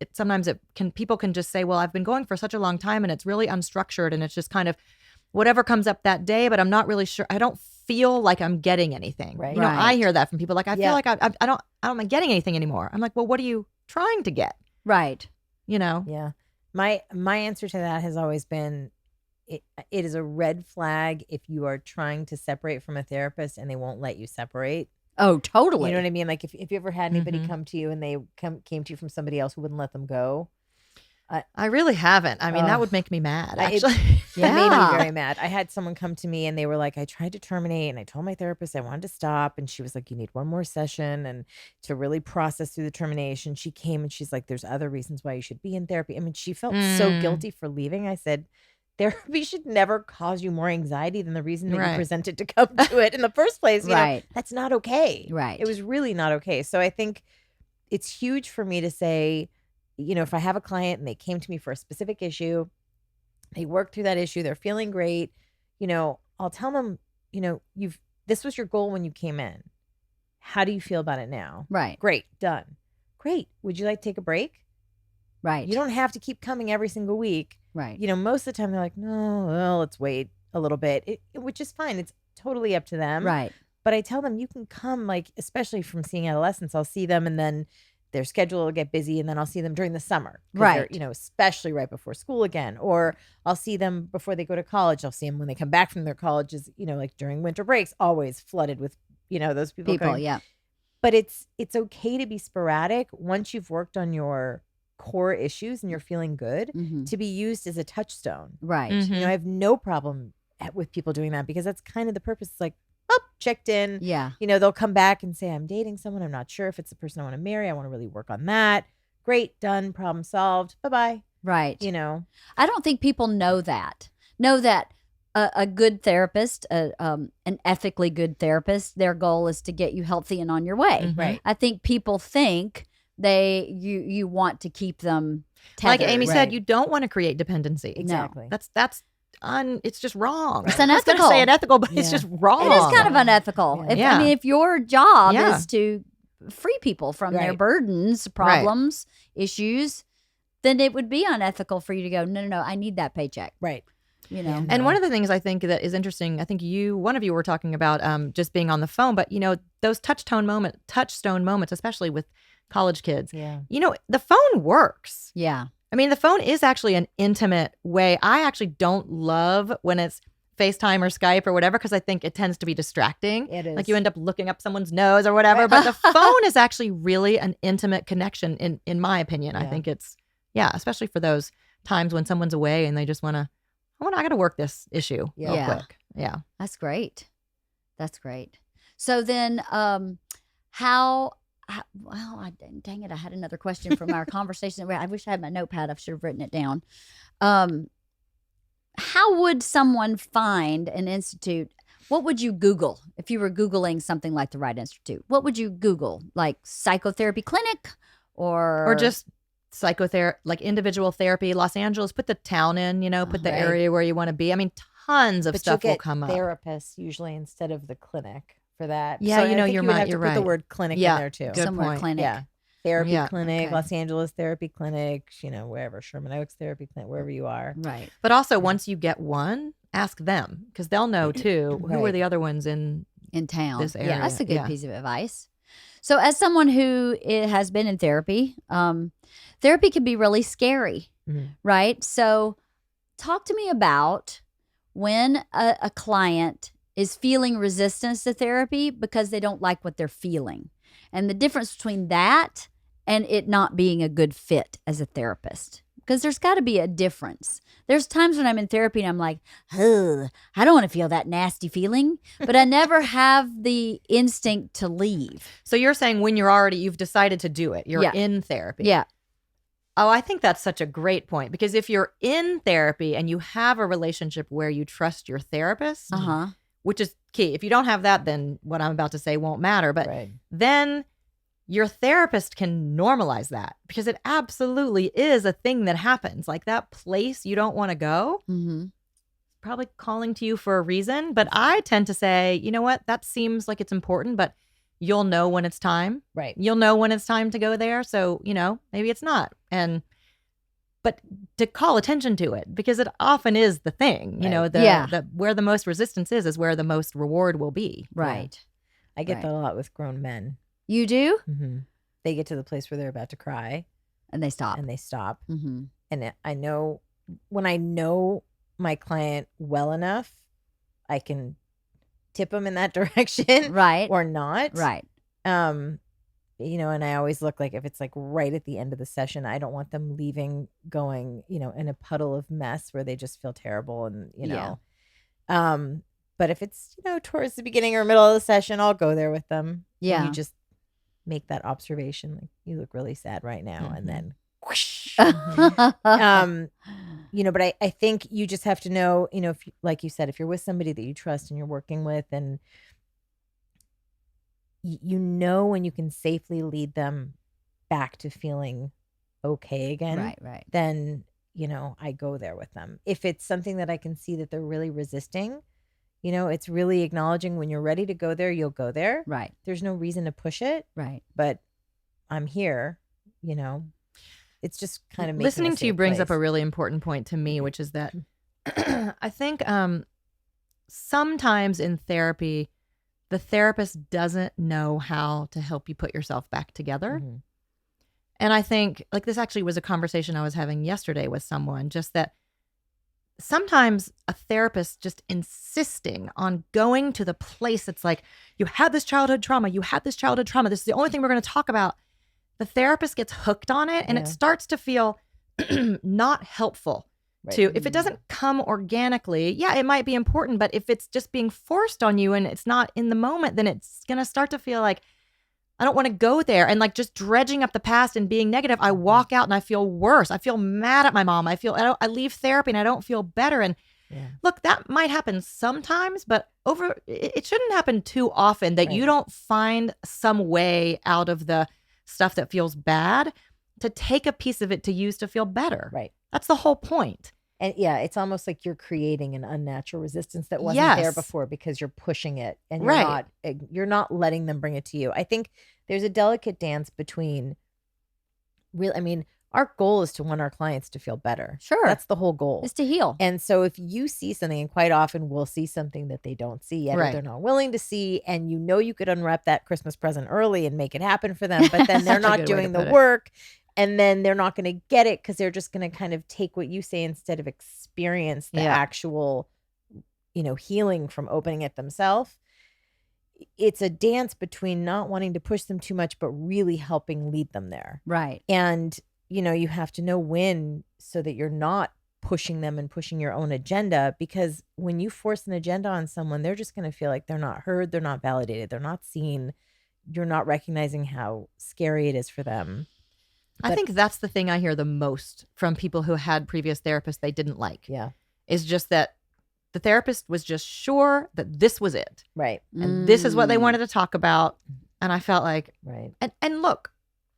people can just say, well, I've been going for such a long time and it's really unstructured and it's just kind of whatever comes up that day, but I'm not really sure. I don't feel like I'm getting anything. Right. I hear that from people. Like, I feel like I'm getting anything anymore. I'm like, well, what are you trying to get? Right. Yeah. My answer to that has always been, it is a red flag if you are trying to separate from a therapist and they won't let you separate. Oh, totally. You know what I mean? Like if you ever had anybody come to you and they came to you from somebody else who wouldn't let them go. I really haven't. I mean, that would make me mad, actually. It made me very mad. I had someone come to me and they were like, I tried to terminate and I told my therapist I wanted to stop. And she was like, you need one more session and to really process through the termination. She came and she's like, there's other reasons why you should be in therapy. I mean, she felt so guilty for leaving. I said, therapy should never cause you more anxiety than the reason that you presented to come to it in the first place. You know, that's not okay. Right. It was really not okay. So I think it's huge for me to say, if I have a client and they came to me for a specific issue, they worked through that issue, they're feeling great, I'll tell them, this was your goal when you came in. How do you feel about it now? Right. Great. Done. Great. Would you like to take a break? Right. You don't have to keep coming every single week. Right. Most of the time they're like, no, well, let's wait a little bit, which is fine. It's totally up to them. Right. But I tell them you can come, like, especially from seeing adolescents, I'll see them and then their schedule will get busy and then I'll see them during the summer. Right. Especially right before school again. Or I'll see them before they go to college. I'll see them when they come back from their colleges, like during winter breaks, always flooded with, those people. Yeah. But it's okay to be sporadic once you've worked on your core issues and you're feeling good to be used as a touchstone. Right. I have no problem with people doing that because that's kind of the purpose. It's like, oh, checked in. Yeah. They'll come back and say, I'm dating someone. I'm not sure if it's the person I want to marry. I want to really work on that. Great. Done. Problem solved. Bye-bye. Right. I don't think people know that. A good therapist, an ethically good therapist, their goal is to get you healthy and on your way. Right. I think people think you want to keep them tethered. Like Amy said, you don't want to create dependency. Exactly. That's it's just wrong. It's I was unethical. gonna say unethical, but it's just wrong. It is kind of unethical. Yeah. If your job is to free people from their Right. burdens, problems, issues, then it would be unethical for you to go, no, I need that paycheck. Right. And one of the things I think that is interesting, I think one of you were talking about just being on the phone, but those touchstone moments, especially with college kids, the phone works. Yeah. I mean, the phone is actually an intimate way. I actually don't love when it's FaceTime or Skype or whatever, because I think it tends to be distracting. It is. Like you end up looking up someone's nose or whatever. But the phone is actually really an intimate connection, in my opinion. I think it's, especially for those times when someone's away and they just want to, I got to work this issue real quick. Yeah. That's great. So then dang it, I had another question from our conversation. I wish I had my notepad. I should have written it down. How would someone find an institute? What would you Google if you were Googling something like the Right Institute? What would you Google? Like psychotherapy clinic or just psychotherapy, like individual therapy, Los Angeles, put the town in, put the area where you want to be. I mean, tons of stuff will come up. Therapists usually instead of the clinic for that. Yeah, so I think you're you would right. have to You're put right. the word clinic in there too. Good somewhere point. clinic? Yeah. Therapy clinic, okay. Los Angeles therapy clinic, wherever, Sherman Oaks therapy clinic, wherever you are. Right. But also, once you get one, ask them because they'll know too who are Right. the other ones in town. this area. Yeah, that's a good piece of advice. So as someone who has been in therapy, therapy can be really scary, right? So talk to me about when a client is feeling resistance to therapy because they don't like what they're feeling, and the difference between that and it not being a good fit as a therapist. Because there's got to be a difference. There's times when I'm in therapy and I'm like, I don't want to feel that nasty feeling, but I never have the instinct to leave. So you're saying when you've decided to do it, you're in therapy. Yeah. Oh, I think that's such a great point because if you're in therapy and you have a relationship where you trust your therapist, which is key. If you don't have that, then what I'm about to say won't matter. But then your therapist can normalize that because it absolutely is a thing that happens. Like that place you don't want to go, probably calling to you for a reason. But I tend to say, you know what? That seems like it's important, but you'll know when it's time. Right. You'll know when it's time to go there. So, maybe it's not. But to call attention to it because it often is the thing, where the most resistance is where the most reward will be. Right. I get that a lot with grown men. You do? Mm-hmm. They get to the place where they're about to cry. And they stop. Mm-hmm. And I know when I know my client well enough, I can tip them in that direction. Right. Or not. Right. And I always look like if it's like right at the end of the session, I don't want them leaving going, in a puddle of mess where they just feel terrible and, but if it's, towards the beginning or middle of the session, I'll go there with them. Yeah. And you just make that observation, like you look really sad right now, and then whoosh. But I think you just have to know, if like you said, if you're with somebody that you trust and you're working with, and when you can safely lead them back to feeling okay again, right, then I go there with them. If it's something that I can see that they're really resisting, It's really acknowledging when you're ready to go there, you'll go there. Right. There's no reason to push it. Right. But I'm here, It's just kind of making listening a to you safe brings up place. a really important point to me, which is that I think sometimes in therapy, the therapist doesn't know how to help you put yourself back together. Mhm. And I think like this actually was a conversation I was having yesterday with someone, just that sometimes a therapist just insisting on going to the place that's like, you had this childhood trauma, this is the only thing we're going to talk about. The therapist gets hooked on it and it Yeah. starts to feel not helpful. Right. If it doesn't come organically, yeah, it might be important, but if it's just being forced on you and it's not in the moment, then it's going to start to feel like, I don't want to go there. And like just dredging up the past and being negative, I walk out and I feel worse. I feel mad at my mom. I leave therapy and I don't feel better. And look, that might happen sometimes, but it shouldn't happen too often that you don't find some way out of the stuff that feels bad to take a piece of it to use to feel better. Right. That's the whole point. And it's almost like you're creating an unnatural resistance that wasn't there Yes. before because you're pushing it and Right. you're not letting them bring it to you. I think there's a delicate dance between our goal is to want our clients to feel better. Sure. That's the whole goal. Is to heal. And so if you see something, and quite often we'll see something that they don't see yet, or Right. they're not willing to see, and you could unwrap that Christmas present early and make it happen for them, but then they're Such a not good way to doing the put it. work, and then they're not going to get it because they're just going to kind of take what you say instead of experience the Yeah. actual, healing from opening it themselves. It's a dance between not wanting to push them too much, but really helping lead them there. Right. And you have to know when, so that you're not pushing them and pushing your own agenda, because when you force an agenda on someone, they're just going to feel like they're not heard, they're not validated, they're not seen, you're not recognizing how scary it is for them. I But- think that's the thing I hear the most from people who had previous therapists they didn't like. Yeah. Is just that the therapist was just sure that this was it. Right. And this is what they Mm. wanted to talk about. And I felt like, Right. and look,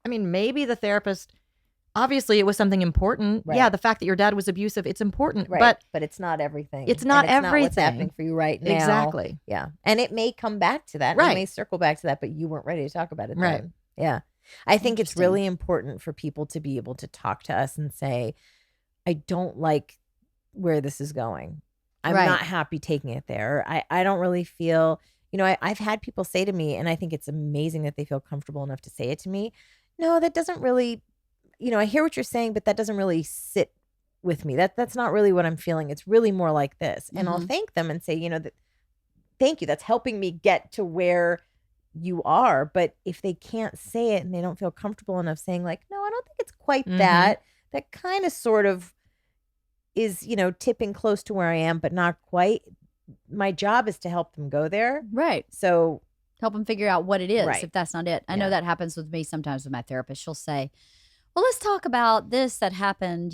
I mean, maybe the therapist, obviously it was something important. Right. Yeah, the fact that your dad was abusive, it's important. Right. But it's not everything. It's not And what's everything. happening for you right now. exactly. Yeah. And it may come back to that. Right. It may circle back to that, but you weren't ready to talk about it Right. then. Yeah. I think it's Interesting. really important for people to be able to talk to us and say, I don't like where this is going. I'm Right. not happy taking it there. I don't really feel, I've had people say to me, and I think it's amazing that they feel comfortable enough to say it to me. No, that doesn't really, I hear what you're saying, but that doesn't really sit with me. That's not really what I'm feeling. It's really more like this. And I'll Mhm. thank them and say, thank you. That's helping me get to where you are. But if they can't say it and they don't feel comfortable enough saying like, no, I don't think it's quite Mhm. that kind of sort of is, tipping close to where I am, but not quite. My job is to help them go there. Right. So Help them figure out what it is Right. if that's not it. I Yeah. know that happens with me sometimes with my therapist. She'll say, well, let's talk about this that happened,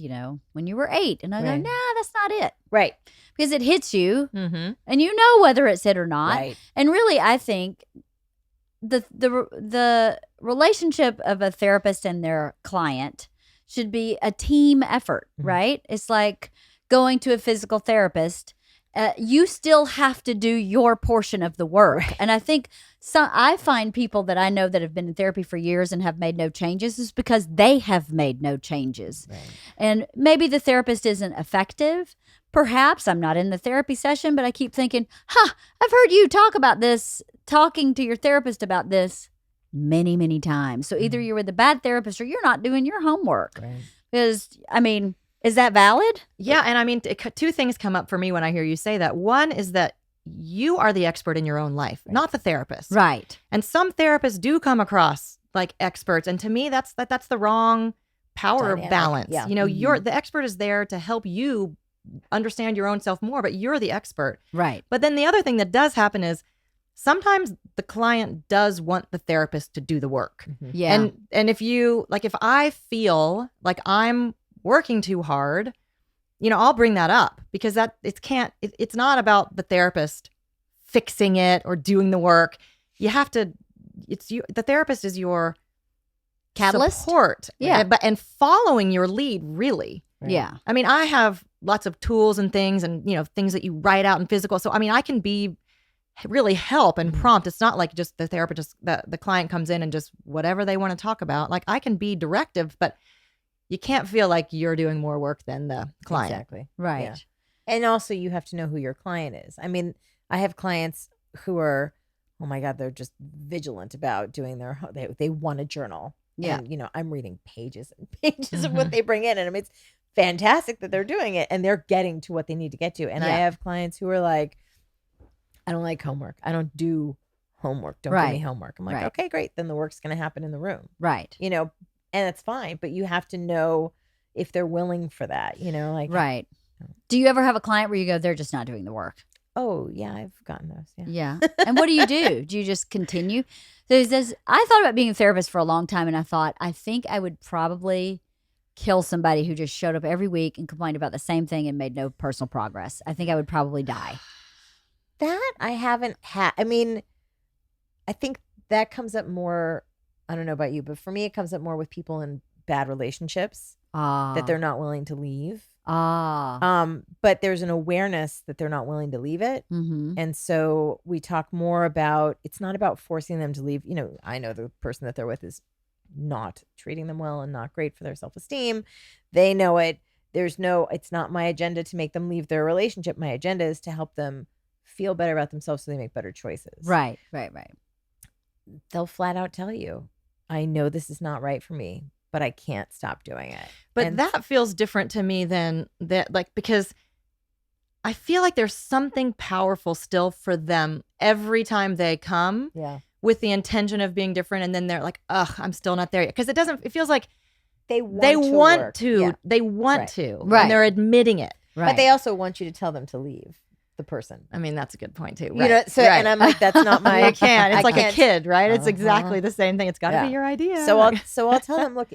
when you were 8. And I go, Right. nah, that's not it. right. Because it hits you Mm-hmm. and you know whether it's it or not. Right. And really, I think the relationship of a therapist and their client should be a team effort, Mhm. right? It's like going to a physical therapist. You still have to do your portion of the work. Right. And I think I find people that I know that have been in therapy for years and have made no changes is because they have made no changes. Right. And maybe the therapist isn't effective. Perhaps I'm not in the therapy session, but I keep thinking, I've heard you talking to your therapist about this many, many times. So either you're with a bad therapist or you're not doing your homework. Right. Because, is that valid? Yeah. And I mean, two things come up for me when I hear you say that. One is that you are the expert in your own life, not the therapist. Right. And some therapists do come across like experts. And to me, that's the wrong power Dynamic. balance. Yeah. The expert is there to help you understand your own self more, but you're the expert. Right. But then the other thing that does happen is sometimes the client does want the therapist to do the work. Mhm. Yeah. And if if I feel like I'm working too hard, I'll bring that up because it's not about the therapist fixing it or doing the work. You have to, the therapist is your Catalyst? support. Yeah. And following your lead, really. Right. Yeah. I mean, I have lots of tools and things and, things that you write out in physical. So, I mean, I can be really help and prompt. It's not like just the therapist, the client comes in and just whatever they want to talk about. Like I can be directive, but you can't feel like you're doing more work than the client. Exactly. Right. Yeah. And also you have to know who your client is. I mean, I have clients who are, oh my God, they're just vigilant about doing they want a journal. Yeah. And, I'm reading pages and pages of what they bring in. And it's fantastic that they're doing it and they're getting to what they need to get to. And I have clients who are like, I don't like homework. I don't do homework. Don't give me homework. I'm like, okay, great. Then the work's going to happen in the room. Right. And it's fine. But you have to know if they're willing for that, like. Right. Do you ever have a client where you go, they're just not doing the work? Oh, yeah. I've gotten those. Yeah. Yeah. And what do you do? Do you just continue? There's this, I thought about being a therapist for a long time and I thought, I think I would probably kill somebody who just showed up every week and complained about the same thing and made no personal progress. I think I would probably die. That I haven't had. I mean, I think that comes up more. I don't know about you, but for me, it comes up more with people in bad relationships that they're not willing to leave. But there's an awareness that they're not willing to leave it. Mm-hmm. And so we talk more about, it's not about forcing them to leave. I know the person that they're with is not treating them well and not great for their self-esteem. They know it. It's not my agenda to make them leave their relationship. My agenda is to help them feel better about themselves so they make better choices. Right. They'll flat out tell you, I know this is not right for me, but I can't stop doing it. But that feels different to me than that, because I feel like there's something powerful still for them every time they come with the intention of being different. And then they're like, ugh, I'm still not there yet. Because it feels like they want to. Right. And they're admitting it. Right. But they also want you to tell them to leave the person. I mean, that's a good point too. Right. And I'm like, that's not my. You can't. It's like can't. A kid, right? It's exactly the same thing. It's got to be your idea. So I'll tell them, look,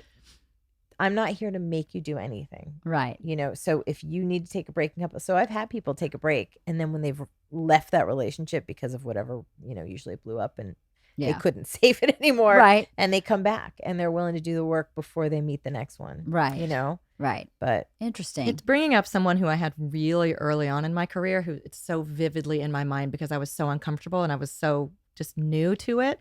I'm not here to make you do anything. Right. So if you need to take a break, so I've had people take a break, and then when they've left that relationship because of whatever, usually it blew up and they couldn't save it anymore. Right. And they come back and they're willing to do the work before they meet the next one. Right. Right. But interesting. It's bringing up someone who I had really early on in my career who it's so vividly in my mind because I was so uncomfortable and I was so just new to it.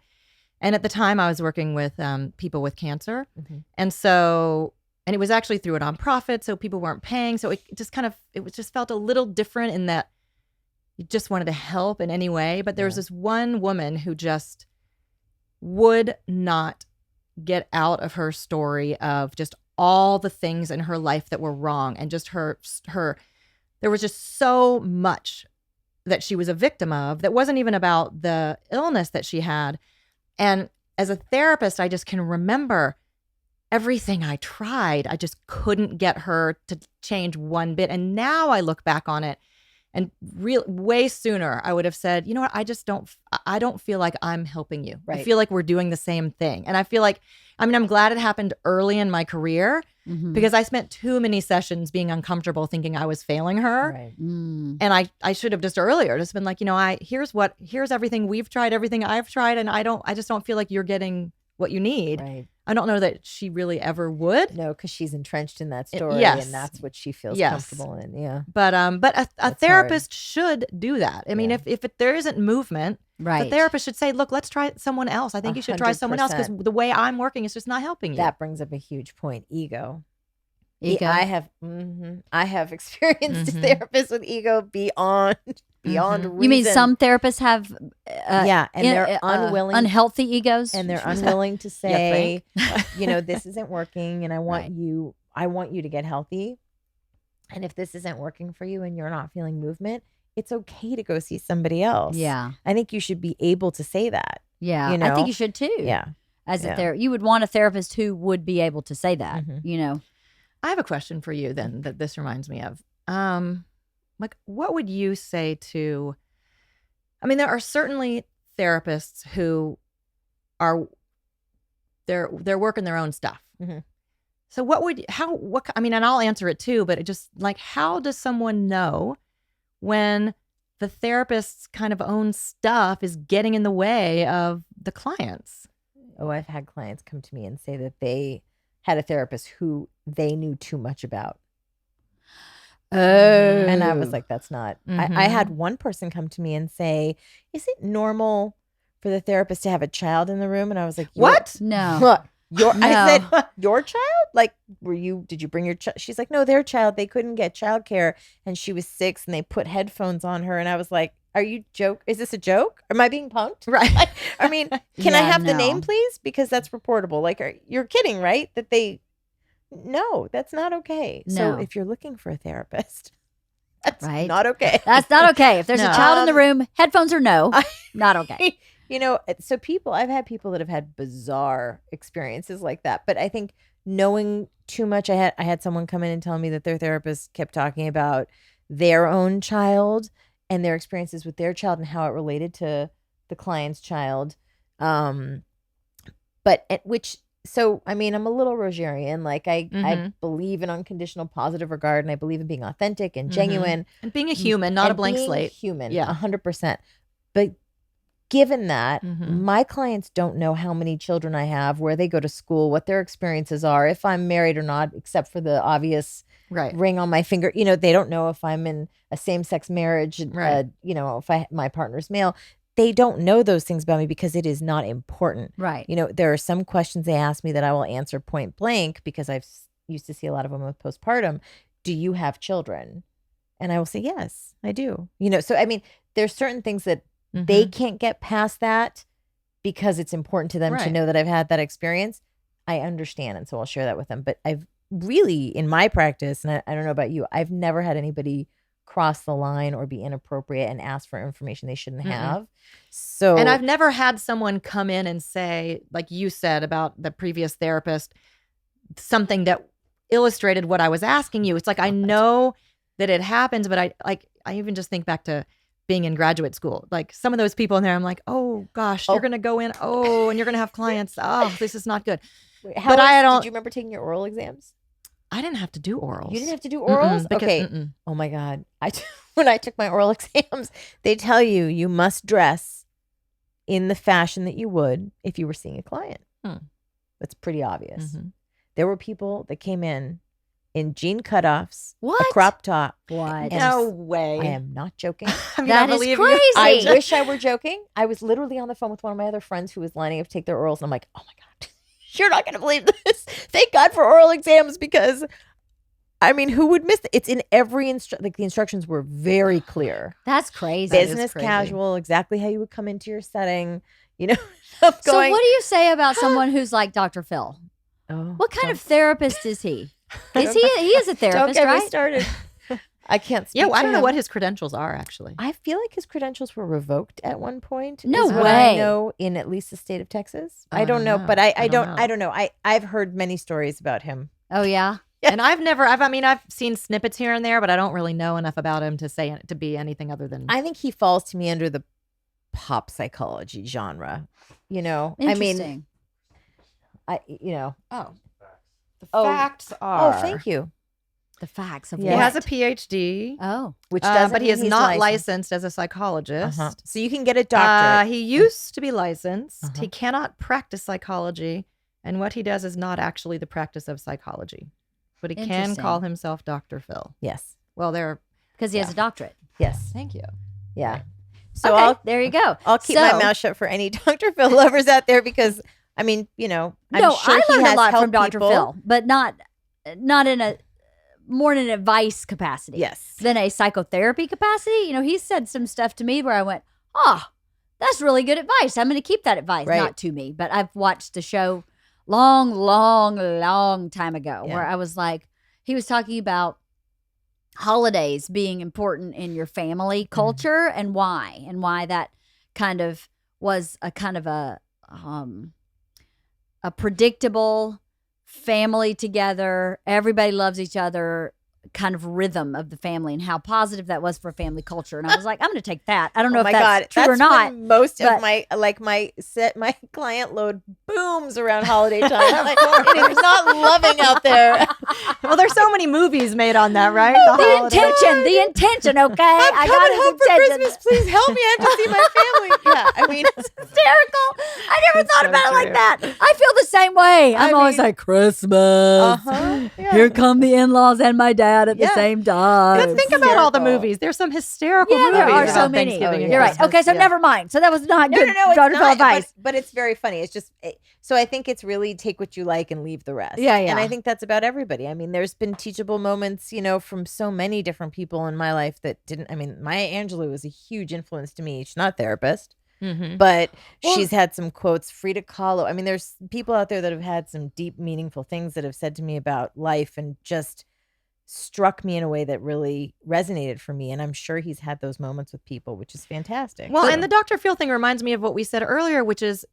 And at the time I was working with people with cancer. Mm-hmm. And it was actually through a nonprofit, so people weren't paying. So it just just felt a little different in that you just wanted to help in any way. But there was this one woman who just would not get out of her story of just all the things in her life that were wrong, and just her there was just so much that she was a victim of that wasn't even about the illness that she had. And as a therapist, I just can remember everything I tried. I just couldn't get her to change one bit. And now I look back on it and way sooner I would have said, you know what, I don't feel like I'm helping you. Right. I feel like we're doing the same thing. And I feel like, I'm glad it happened early in my career because I spent too many sessions being uncomfortable thinking I was failing her. Right. And I should have just earlier just been like, here's everything we've tried, everything I've tried. And I just don't feel like you're getting what you need. Right. I don't know that she really ever would. No, because she's entrenched in that story, yes. and that's what she feels comfortable in. Yeah, but a therapist should do that. I mean, if there isn't movement, right, the therapist should say, "Look, let's try someone else. I think you should try someone else because the way I'm working is just not helping you." That brings up a huge point. Ego. Ego. I have experienced therapists with ego beyond reason. You mean some therapists have and they're unwilling, unhealthy egos, and they're unwilling to say, this isn't working, and I want you to get healthy. And if this isn't working for you and you're not feeling movement, it's okay to go see somebody else. Yeah, I think you should be able to say that. Yeah, I think you should too. Yeah, as a you would want a therapist who would be able to say that. I have a question for you then that this reminds me of. Like, what would you say to, there are certainly therapists who they're working their own stuff. Mm-hmm. So and I'll answer it too, but it just like, how does someone know when the therapist's kind of own stuff is getting in the way of the clients? Oh, I've had clients come to me and say that they had a therapist who they knew too much about. Oh. And I was like, that's not. Mhm. I had one person come to me and say, is it normal for the therapist to have a child in the room? And I was like, What? No. What? No. I said, your child? Like, did you bring your child? She's like, no, their child. They couldn't get childcare. And she was 6 and they put headphones on her. And I was like, are you joke? Is this a joke? Am I being punked? Right. Like, I mean, can I Yeah, have the no. name, please? Because that's reportable. Like, you're kidding, right? No, that's not okay. So No. if you're looking for a therapist, that's Right. not okay. That's not okay. If there's No. a child in the room, headphones or no, not okay. So I've had people that have had bizarre experiences like that. But I think knowing too much, I had someone come in and tell me that their therapist kept talking about their own child and their experiences with their child and how it related to the client's child. So I mean, I'm a little Rogerian. Like I believe in unconditional positive regard, and I believe in being authentic and genuine And being a human, not a and blank being slate. Human, Yeah. 100%. But given that, Mhm. my clients don't know how many children I have, where they go to school, what their experiences are, if I'm married or not, except for the obvious Right. ring on my finger. They don't know if I'm in a same-sex marriage. Right. If my partner's male. They don't know those things about me because it is not important. Right. There are some questions they ask me that I will answer point blank because I've used to see a lot of women with postpartum. Do you have children? And I will say, yes, I do. So I mean, there's certain things that they can't get past that because it's important to them to Right. know that I've had that experience. I understand. And so I'll share that with them. But I've really, in my practice, and I don't know about you, I've never had anybody cross the line or be inappropriate and ask for information they shouldn't have. So, And I've never had someone come in and say, like you said about the previous therapist, something that illustrated what I was asking you. It's like, I know that it happens, but I even just think back to being in graduate school. Like some of those people in there, I'm like, oh gosh, you're going to go in. Oh, and you're going to have clients. Oh, this is not good. Wait, but I don't. Did you remember taking your oral exams? I didn't have to do orals. You didn't have to do orals? Okay. Oh my God. When I took my oral exams, they tell you must dress in the fashion that you would if you were seeing a client. That's pretty obvious. There were people that came in jean cutoffs, What? a crop top. What? No way. I am not joking. I mean, That I is believe crazy. you. I wish I were joking. I was literally on the phone with one of my other friends who was lining up to take their orals, and I'm like, oh my God, you're not going to believe this. Thank God for oral exams because, I mean, who would miss it? It's in every the instructions were very clear. That's crazy. That is Business crazy. casual, exactly how you would come into your setting. So what do you say about someone who's like Dr. Phil? What kind of therapist is he? He is a Don't therapist, get me right? started. I can't speak Yeah, to I don't know him. what his credentials are actually. I feel like his credentials were revoked at one point. No is what I way. know in at least the state of Texas. I I don't don't know, know. but I don't don't know. know. I've heard many stories about him. Oh yeah. And I've seen snippets here and there, but I don't really know enough about him to be anything other than. I think he falls to me under the pop psychology genre. I mean, Interesting. The facts are. Oh, thank you. The facts of Yeah. He what? has a PhD, Oh. Which doesn't but he mean is he's not licensed as a psychologist. So you can get a doctorate. He used to be licensed. Uh-huh. He cannot practice psychology, and what he does is not actually the practice of psychology. But he can Interesting. call himself Dr. Phil. Yes. Well, Because he has a doctorate. Yes. thank you. Yeah. So Okay, there you go. I'll keep my mouth shut for any Dr. Phil lovers out there because I mean, I'm No, sure I he learned a has lot from helped Dr. people. Phil, but not in more in an advice capacity. Yes. Than a psychotherapy capacity. He said some stuff to me where I went, that's really good advice. I'm going to keep that advice. Right. Not to me, but I've watched the show long time ago Yeah. where I was like, he was talking about holidays being important in your family culture and why that kind of was a kind of a predictable family together, everybody loves each other kind of rhythm of the family and how positive that was for family culture. And I was like, I'm going to take that. I don't know Oh if my that's God. true That's or not. when most but- of my client load booms around holiday time. It is not loving out there. Well, there's so many movies made on that, right? The intention, okay? I'm coming home for intention. Christmas. Please help me. I have to see my family. Yeah, I mean, It's hysterical. I never It's thought so about it like true. that. I feel the same way. I'm always mean- like, Christmas. Yeah. Here come the in-laws and my dad. sad at the same time. But think about all the movies. There's some hysterical movies. There are about so many. Thanksgiving and You're right. Christmas. Okay, so never mind. So that was not good. No, it's Dr. Phil not. advice. But it's very funny. It's just so I think it's really take what you like and leave the rest. Yeah. And I think that's about everybody. I mean, there's been teachable moments, from so many different people in my life that didn't. I mean, Maya Angelou was a huge influence to me. She's not a therapist. Mm-hmm. But she's had some quotes. Frida Kahlo. I mean, there's people out there that have had some deep, meaningful things that have said to me about life and just struck me in a way that really resonated for me. And I'm sure he's had those moments with people, which is fantastic. Well, and the Dr. Phil thing reminds me of what we said earlier, which is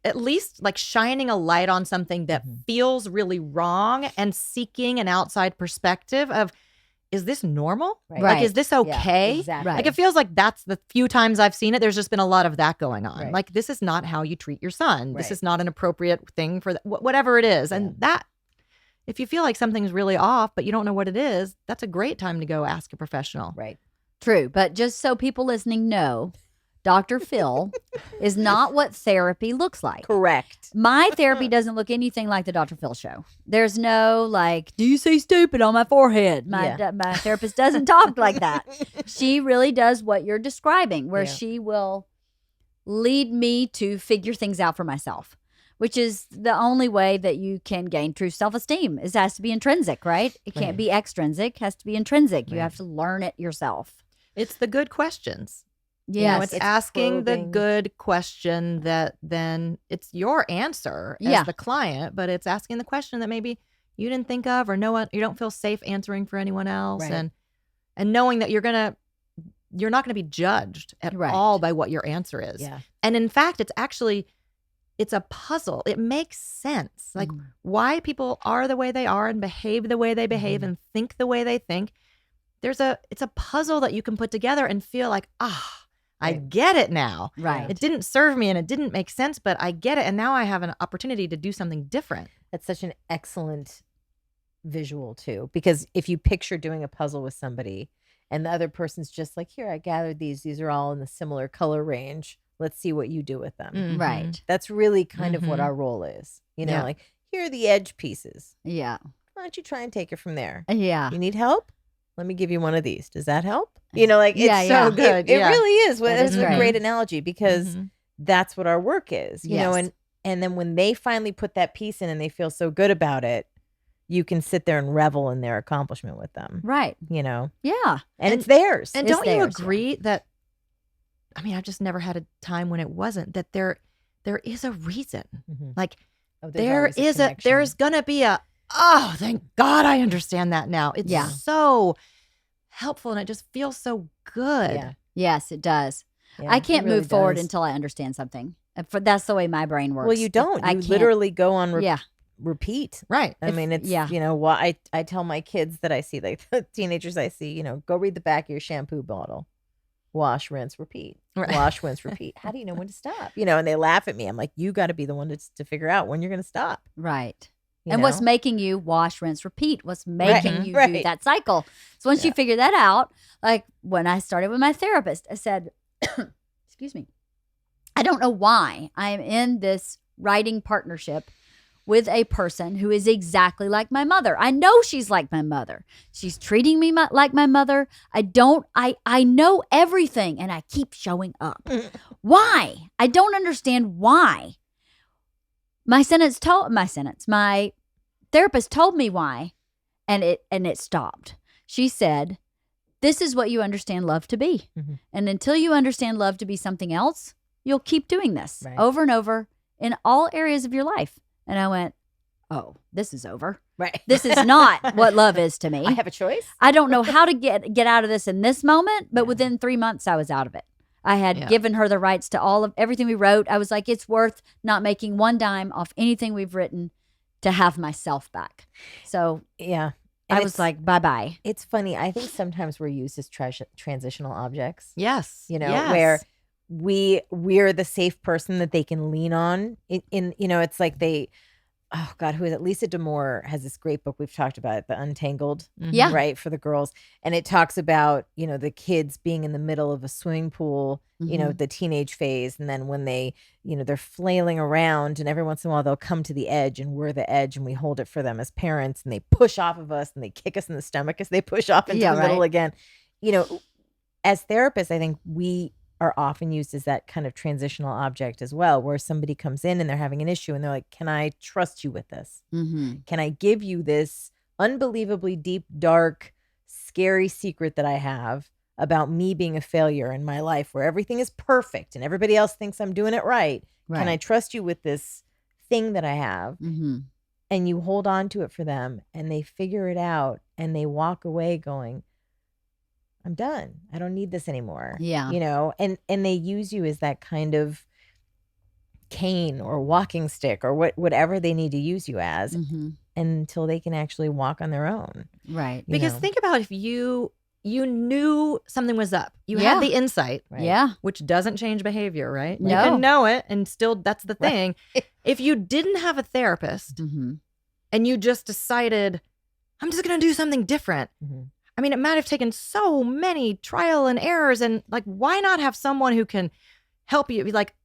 at least like shining a light on something that feels really wrong and seeking an outside perspective of, is this normal? Right. Like, is this okay? Yeah, exactly. Like, it feels like that's the few times I've seen it. There's just been a lot of that going on. Right. Like, this is not how you treat your son. This Right. is not an appropriate thing for whatever it is. And that, if you feel like something's really off, but you don't know what it is, that's a great time to go ask a professional. Right. True. But just so people listening know, Dr. Phil is not what therapy looks like. Correct. My therapy doesn't look anything like the Dr. Phil show. There's no like, do you see stupid on my forehead? My therapist doesn't talk like that. She really does what you're describing, where she will lead me to figure things out for myself, which is the only way that you can gain true self-esteem. It has to be intrinsic, right? It can't be extrinsic. It has to be intrinsic. You have to learn it yourself. It's the good questions. Yes. It's asking the good question that then it's your answer as the client, but it's asking the question that maybe you didn't think of or you don't feel safe answering for anyone else. Right. And knowing that you're not going to be judged at all by what your answer is. Yeah. And in fact, it's a puzzle. It makes sense. Like why people are the way they are and behave the way they behave and think the way they think. It's a puzzle that you can put together and feel like, I get it now. Right. It didn't serve me and it didn't make sense, but I get it. And now I have an opportunity to do something different. That's such an excellent visual too, because if you picture doing a puzzle with somebody and the other person's just like, here, I gathered these are all in the similar color range. Let's see what you do with them. Mm-hmm. Right. That's really kind of what our role is. Like, here are the edge pieces. Yeah. Why don't you try and take it from there? Yeah. You need help? Let me give you one of these. Does that help? It's so good. It really is. It's a great. great analogy because that's what our work is, Yes. and then when they finally put that piece in and they feel so good about it, you can sit there and revel in their accomplishment with them. Right. Yeah. And it's theirs. And It's don't you theirs, agree that, I mean, I've just never had a time when it wasn't, that there is a reason. Like there's going to be thank God I understand that now. It's so helpful and it just feels so good. Yeah. Yes, it does. Yeah, I can't it really move forward does. until I understand something. That's the way my brain works. Well, you don't. I You can't- literally go on Yeah. repeat. Right. I mean, it's, yeah. I tell my kids that I see, like the teenagers I see, go read the back of your shampoo bottle. Wash, rinse, repeat. Right. Wash, rinse, repeat. How do you know when to stop? And they laugh at me. I'm like, you got to be the one to figure out when you're going to stop. Right. you And know? what's making you wash, rinse, repeat? What's making you do right. that cycle? So once you figure that out, like when I started with my therapist, I said, excuse me, I don't know why I am in this writing partnership with a person who is exactly like my mother. I know she's like my mother. She's treating me like my mother. I know everything and I keep showing up. Why? I don't understand why. My therapist told me why, and it stopped. She said, this is what you understand love to be. Mm-hmm. And until you understand love to be something else, you'll keep doing this Right. over and over in all areas of your life. And I went, oh, this is over. Right. This is not what love is to me. I have a choice. I don't know how to get out of this in this moment, but within 3 months, I was out of it. I had given her the rights to everything we wrote. I was like, it's worth not making one dime off anything we've written to have myself back. So Yeah. I was like, bye-bye. It's funny. I think sometimes we're used as transitional objects. Yes. Yes. Where we're the safe person that they can lean on. In it's like oh God, who is it? Lisa D'Amour has this great book we've talked about, it, The Untangled, Yeah. right, for the girls. And it talks about, the kids being in the middle of a swimming pool, the teenage phase. And then when they, they're flailing around and every once in a while they'll come to the edge and we're the edge and we hold it for them as parents and they push off of us and they kick us in the stomach as they push off into the middle again. As therapists, I think we are often used as that kind of transitional object as well, where somebody comes in and they're having an issue and they're like, can I trust you with this? Can I give you this unbelievably deep, dark, scary secret that I have about me being a failure in my life where everything is perfect and everybody else thinks I'm doing it right? Can I trust you with this thing that I have? And you hold on to it for them and they figure it out and they walk away going, I'm done. I don't need this anymore. Yeah. And they use you as that kind of cane or walking stick or whatever they need to use you as until they can actually walk on their own. Right. Because think about if you knew something was up. You had the insight. Right. Yeah. Which doesn't change behavior, right? No. You can know it and still that's the thing. If you didn't have a therapist and you just decided, I'm just going to do something different. I mean, it might have taken so many trial and errors and like, why not have someone who can help you be like,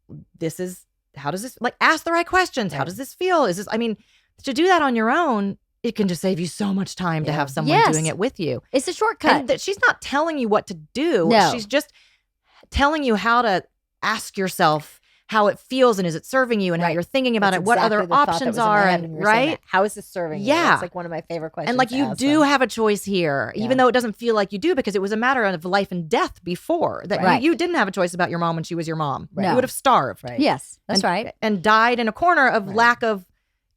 how does this, like ask the right questions. Right. How does this feel? To do that on your own, it can just save you so much time to have someone doing it with you. It's a shortcut. And she's not telling you what to do. No. She's just telling you how to ask yourself how it feels and is it serving you and how you're thinking about it, what other options are, and right? How is this serving you? Yeah. That's like one of my favorite questions. And like you do have a choice here, even though it doesn't feel like you do because it was a matter of life and death before. That you didn't have a choice about your mom when she was your mom. Right. You would have starved. Right. Yes, that's right. And died in a corner of lack of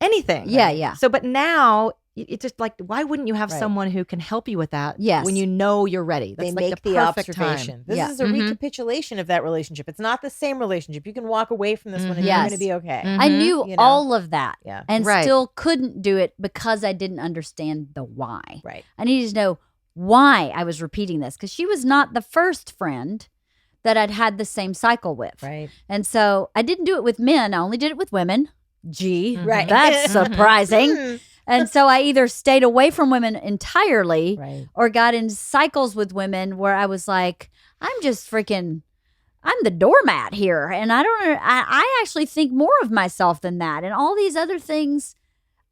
anything. Yeah, yeah. So, but now it's just like, why wouldn't you have someone who can help you with that? Yes. When you know you're ready. That's they like make the the perfect observation. time. This is a recapitulation of that relationship. It's not the same relationship. You can walk away from this one and you're Yes. going to be okay. I knew all of that and Right. still couldn't do it because I didn't understand the why. Right. I needed to know why I was repeating this because she was not the first friend that I'd had the same cycle with. Right. And so I didn't do it with men. I only did it with women. Gee, Right. that's surprising. And so I either stayed away from women entirely or got in cycles with women where I was like, I'm the doormat here. And I actually think more of myself than that. And all these other things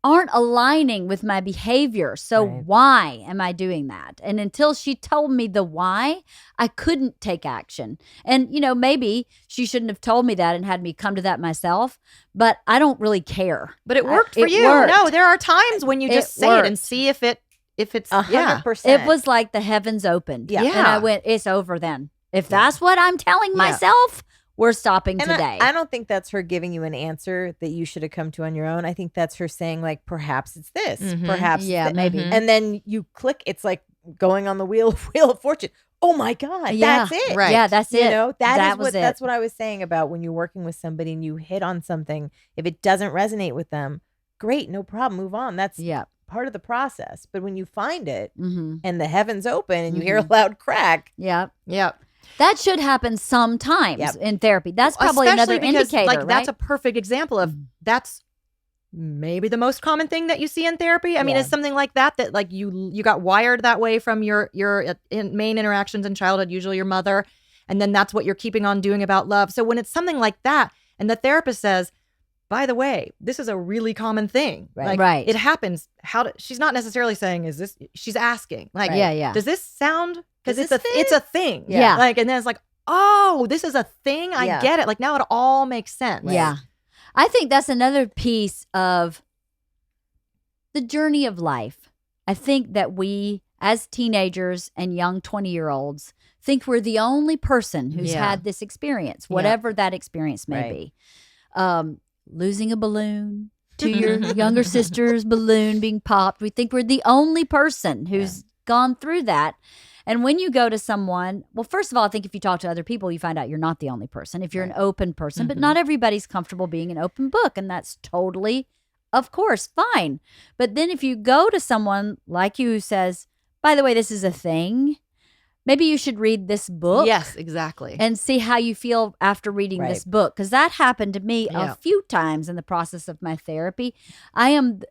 aren't aligning with my behavior. So why am I doing that? And until she told me the why, I couldn't take action. And, maybe she shouldn't have told me that and had me come to that myself, but I don't really care. But it worked for you. Worked. No, there are times when you just say it and see if it's 100%. It was like the heavens opened. Yeah. And I went, it's over then. If that's what I'm telling myself, we're stopping today. I don't think that's her giving you an answer that you should have come to on your own. I think that's her saying like, perhaps it's this, perhaps. Maybe. And then you click. It's like going on the wheel of fortune. Oh my God, that's it. Right. Yeah, that's it. That's what I was saying about when you're working with somebody and you hit on something. If it doesn't resonate with them, great, no problem, move on. That's part of the process. But when you find it and the heavens open and you hear a loud crack. Yep. That should happen sometimes in therapy. That's probably another indicator, like right? that's a perfect example of that's maybe the most common thing that you see in therapy. I mean, it's something like that like you got wired that way from your main interactions in childhood, usually your mother, and then that's what you're keeping on doing about love. So when it's something like that, and the therapist says, by the way, this is a really common thing. Right. Like, it happens. She's not necessarily saying, she's asking, like, does this sound, because it's a thing. Yeah. Like, and then it's like, oh, this is a thing. I get it. Like now it all makes sense. Right. Yeah. I think that's another piece of the journey of life. I think that we, as teenagers and young 20-year-olds, think we're the only person who's had this experience, whatever that experience may be. Losing a balloon to your younger sister's balloon being popped. We think we're the only person who's gone through that. And when you go to someone, well, first of all, I think if you talk to other people, you find out you're not the only person. If you're an open person, but not everybody's comfortable being an open book. And that's totally, of course, fine. But then if you go to someone like you who says, by the way, this is a thing, maybe you should read this book. Yes, exactly. And see how you feel after reading Right. this book. Because that happened to me Yeah. a few times in the process of my therapy. I am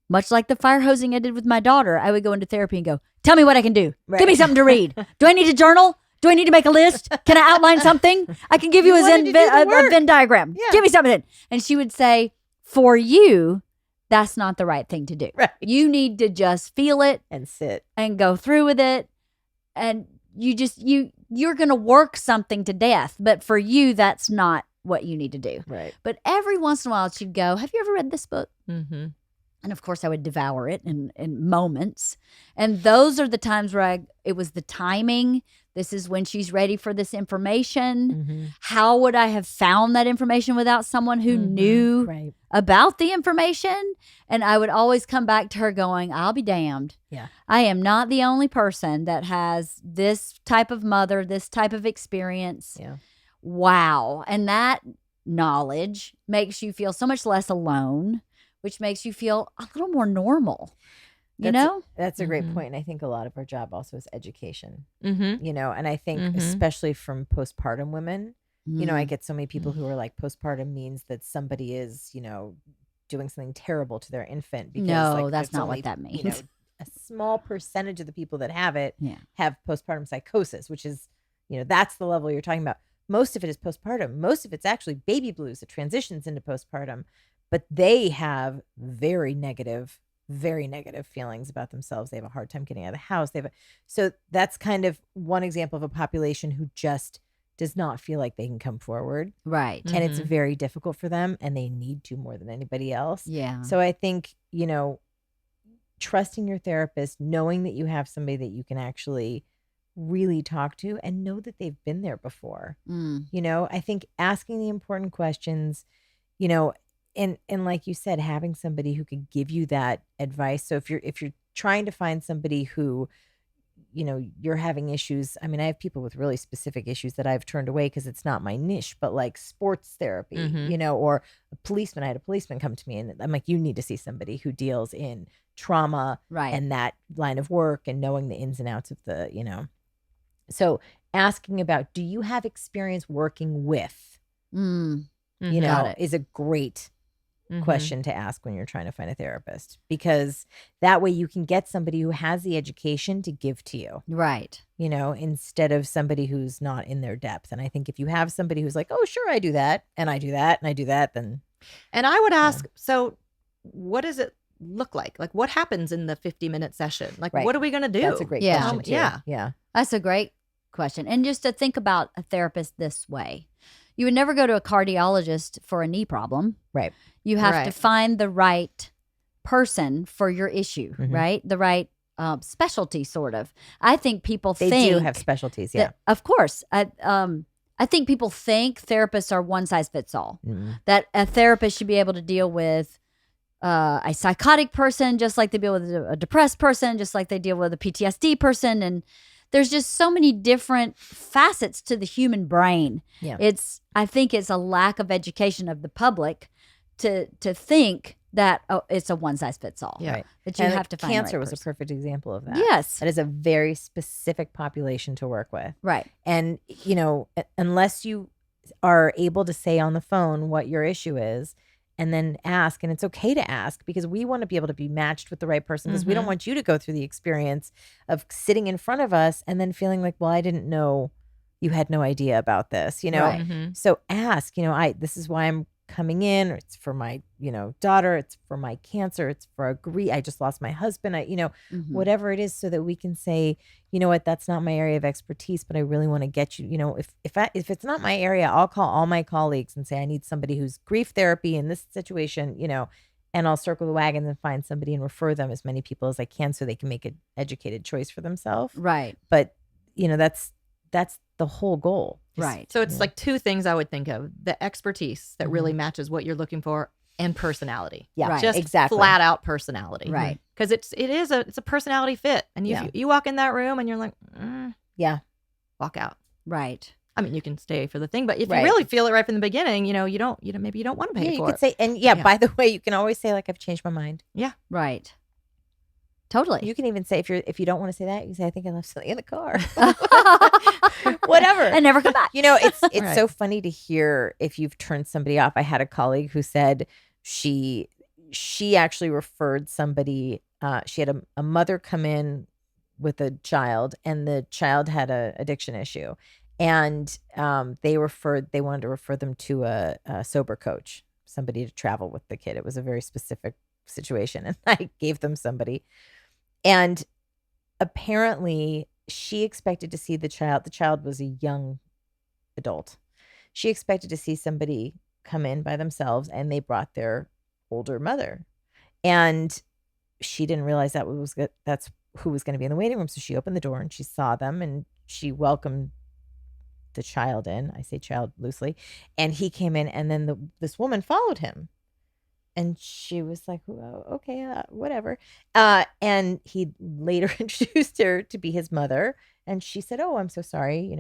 much like the fire hosing I did with my daughter. I would go into therapy and go, tell me what I can do. Right. Give me something to read. Do I need to journal? Do I need to make a list? Can I outline something? I can give you, You wanted to do the a work. Venn diagram. Yeah. Give me something. And she would say, for you, that's not the right thing to do. Right. You need to just feel it And sit. and go through with it. And you're going to work something to death. But for you, that's not what you need to do. Right. But every once in a while, she'd go, have you ever read this book? Mm-hmm. And of course, I would devour it in moments. And those are the times where it was the timing. This is when she's ready for this information. Mm-hmm. How would I have found that information without someone who knew Right. about the information? And I would always come back to her going, I'll be damned. Yeah. I am not the only person that has this type of mother, this type of experience. Yeah. Wow. And that knowledge makes you feel so much less alone, which makes you feel a little more normal. You know? That's a great Mhm. point. And I think a lot of our job also is education, Mm-hmm. you know, and I think Mhm. especially from postpartum women, you know, I Mm. get so many people who are like, postpartum means that somebody is, you know, doing something terrible to their infant. Because No, like, that's it's not only, what that means. You know, a small percentage of the people that have it Yeah. have postpartum psychosis, which is, you know, that's the level you're talking about. Most of it is postpartum. Most of it's actually baby blues that transitions into postpartum, but they have very negative feelings about themselves. They have a hard time getting out of the house. So that's kind of one example of a population who just does not feel like they can come forward. Right. And it's Mhm. very difficult for them, and they need to more than anybody else. Yeah. So I think, you know, trusting your therapist, knowing that you have somebody that you can actually really talk to and know that they've been there before. Mm. You know, I think asking the important questions, you know, and like you said, having somebody who could give you that advice. So if you're trying to find somebody who, you know, you're having issues. I mean, I have people with really specific issues that I've turned away because it's not my niche, but like sports therapy, Mhm. you know, or a policeman. I had a policeman come to me and I'm like, you need to see somebody who deals in trauma Right. and that line of work and knowing the ins and outs of the, you know. So asking about, do you have experience working with, Mm. you Got know, it. is a great Mhm. question to ask when you're trying to find a therapist, because that way you can get somebody who has the education to give to you, Right. you know, instead of somebody who's not in their depth. And I think if you have somebody who's like, oh, sure, I do that and I do that and I do that, then And I would ask, so what does it look like? Like, what happens in the 50-minute session? Like, Right. what are we going to do? that's a great Yeah. question too. Yeah. Yeah. That's a great question. And just to think about a therapist this way, you would never go to a cardiologist for a knee problem. Right. You have to Right. find the right person for your issue, Mhm. right? The right specialty, sort of. I think people They think do have specialties. Yeah. that, of course. I think people think therapists are one size fits all. Mm. That a therapist should be able to deal with a psychotic person just like they deal with a depressed person, just like they deal with a PTSD person. And there's just so many different facets to the human brain. Yeah. I think it's a lack of education of the public to think that it's a one size fits all. Yeah. Right. That you And have to find cancer the right was a person. perfect example of that. Yes. That is a very specific population to work with. Right. And, you know, unless you are able to say on the phone what your issue is and then ask, and it's okay to ask because we want to be able to be matched with the right person because we don't Mhm. want you to go through the experience of sitting in front of us and then feeling like, well, I didn't know, you had no idea about this, you know? Right. Mhm. So ask, you know, this is why I'm coming in, or it's for my, you know, daughter, it's for my cancer, it's for I just lost my husband, you know, Mhm. whatever it is, so that we can say, you know what, that's not my area of expertise, but I really want to get you, you know, if it's not my area, I'll call all my colleagues and say, I need somebody who's grief therapy in this situation, you know, and I'll circle the wagons and find somebody and refer them as many people as I can so they can make an educated choice for themselves. Right. But, you know, that's the whole goal. Right. So it's Yeah. like two things I would think of: the expertise that Mhm. really matches what you're looking for, and personality. Yeah, Right. Just exactly. flat out personality. Right. Because it's a personality fit, and Yeah. you walk in that room and you're like, Yeah. walk out. Right. I mean, you can stay for the thing, but if Right. you really feel it right from the beginning, you know, maybe you don't want to pay Yeah, you for could it. say, and Yeah. by the way, you can always say, like, I've changed my mind. Right. Totally. You can even say if you don't want to say that, you can say, I think I left something in the car. Whatever. And never come back. It's Right. so funny to hear if you've turned somebody off. I had a colleague who said she actually referred somebody. She had a mother come in with a child, and the child had a addiction issue, and they wanted to refer them to a sober coach, somebody to travel with the kid. It was a very specific situation, and I gave them somebody. And apparently she expected to see the child. The child was a young adult. She expected to see somebody come in by themselves, and they brought their older mother. And she didn't realize that's who was going to be in the waiting room. So she opened the door and she saw them, and she welcomed the child in. I say child loosely. And he came in, and then this woman followed him. And she was like, oh, okay, whatever. And he later introduced her to be his mother. And she said, oh, I'm so sorry,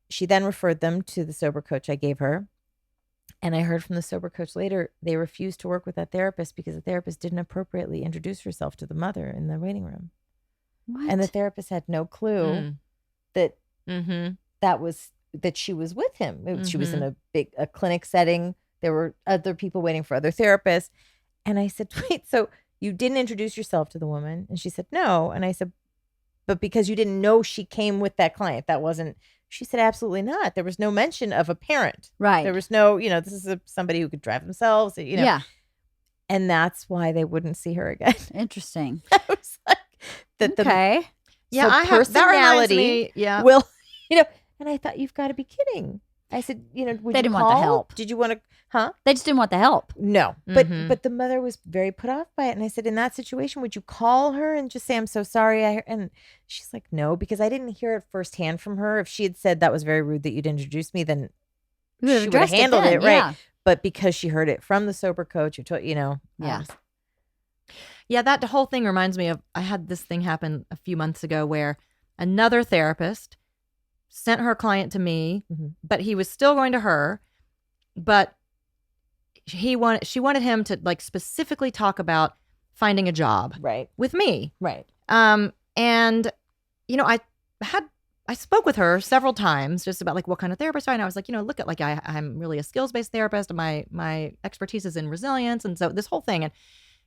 She then referred them to the sober coach I gave her. And I heard from the sober coach later, they refused to work with that therapist because the therapist didn't appropriately introduce herself to the mother in the waiting room. What? And the therapist had no clue that that she was with him. She was in a clinic setting. There were other people waiting for other therapists. And I said, wait, so you didn't introduce yourself to the woman? And she said, no. And I said, but because you didn't know she came with that client, that wasn't, she said, absolutely not. There was no mention of a parent. Right. There was no, this is somebody who could drive themselves, Yeah. And that's why they wouldn't see her again. Interesting. I was like, okay. Yeah, so I have that reminds personality me. Yeah. will, and I thought, you've got to be kidding. I said, would They you didn't call? want the help. Did you want to, huh? They just didn't want the help. No, but the mother was very put off by it. And I said, in that situation, would you call her and just say, I'm so sorry? And she's like, no, because I didn't hear it firsthand from her. If she had said that was very rude that you'd introduced me, then You would've she would have addressed it handled then, it, right? yeah. But because she heard it from the sober coach, who told, Yeah. Yeah, that whole thing reminds me of, I had this thing happen a few months ago where another therapist sent her client to me, but he was still going to her, but she wanted him to like specifically talk about finding a job right, with me. right. And I spoke with her several times just about like what kind of therapist I was like, look at like I'm really a skills-based therapist, and my expertise is in resilience, and so this whole thing,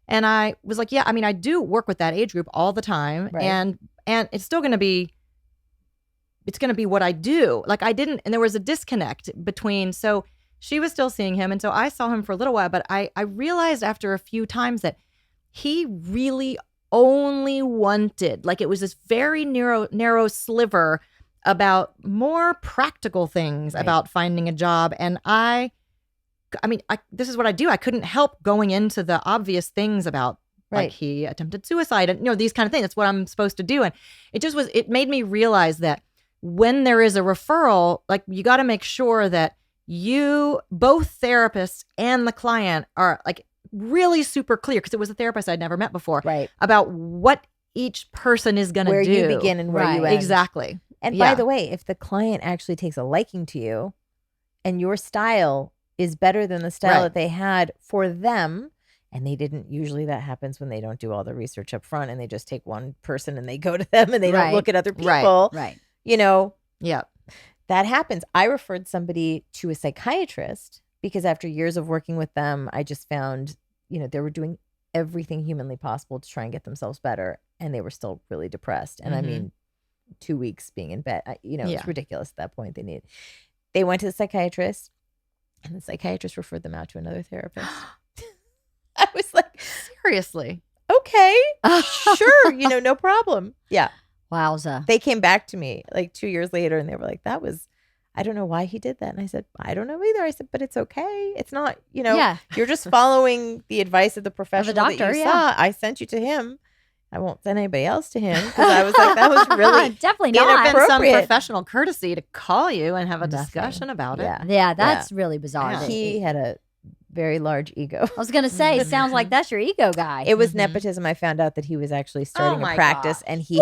and I was like, yeah, I mean, I do work with that age group all the time, Right. and it's still going to be what I do. Like I didn't, and there was a disconnect between, so she was still seeing him, and so I saw him for a little while, but I realized after a few times that he really only wanted, like it was this very narrow sliver about more practical things Right. about finding a job. And I mean, this is what I do. I couldn't help going into the obvious things about Right. like he attempted suicide and these kind of things. That's what I'm supposed to do. And it made me realize that when there is a referral, like you got to make sure that both therapists and the client are like really super clear, because it was a therapist I'd never met before, Right. about what each person is going to do. Where you begin and where you Right. end. Exactly. And Yeah. by the way, if the client actually takes a liking to you and your style is better than the style Right. that they had for them, and they didn't, usually that happens when they don't do all the research up front and they just take one person and they go to them and they Right. don't look at other Right. people, Right. Yeah. that happens. I referred somebody to a psychiatrist because after years of working with them, I just found, they were doing everything humanly possible to try and get themselves better. And they were still really depressed. And I mean, 2 weeks being in bed, Yeah. it's ridiculous at that point. They went to the psychiatrist, and the psychiatrist referred them out to another therapist. I was like, Seriously. okay, sure, no problem. Yeah. Wowza. They came back to me like 2 years later, and they were like, I don't know why he did that. And I said, I don't know either. I said, but it's okay. It's not, Yeah. you're just following the advice of the professional that doctor, you yeah. saw. I sent you to him. I won't send anybody else to him, because I was like, that was really definitely It'd have not. been some Inappropriate. professional courtesy to call you and have a Nothing. discussion about it. Yeah. Yeah, that's really bizarre. Yeah. that He had a very large ego. I was gonna say, it sounds like that's your ego guy. It was nepotism. I found out that he was actually starting my a practice, gosh. and he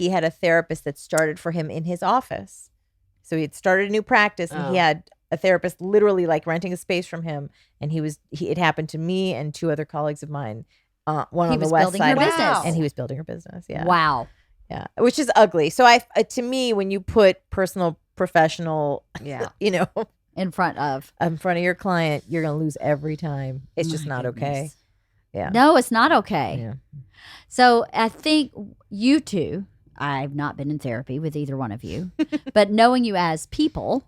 had a therapist that started for him in his office. So he had started a new practice, and he had a therapist literally like renting a space from him. And it happened to me and 2 other colleagues of mine. one He on the was west building side, her business. and he was building her business. Yeah, Wow. yeah, which is ugly. So to me, when you put personal, professional, Yeah. in front of your client, you're gonna lose every time. It's just not okay. Yeah. No, it's not okay. Yeah. So I think you two, I've not been in therapy with either one of you, but knowing you as people,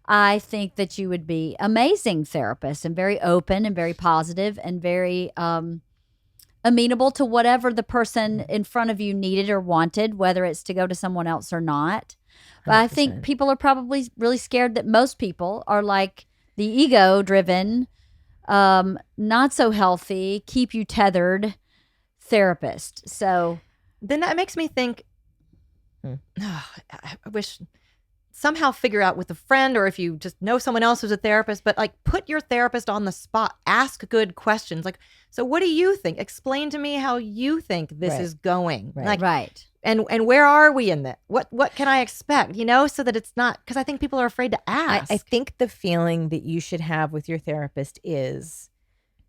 I think that you would be amazing therapists and very open and very positive and very amenable to whatever the person in front of you needed or wanted, whether it's to go to someone else or not. But I think 100%. people are probably really scared that most people are like the ego driven, not so healthy, keep you tethered therapist. So Then that makes me think, I wish somehow figure out with a friend, or if you just know someone else who's a therapist, but like put your therapist on the spot, ask good questions. Like, so what do you think? Explain to me how you think this Right. is going. Right. Like, right. and where are we in that? What can I expect? So that it's not, because I think people are afraid to ask. I think the feeling that you should have with your therapist is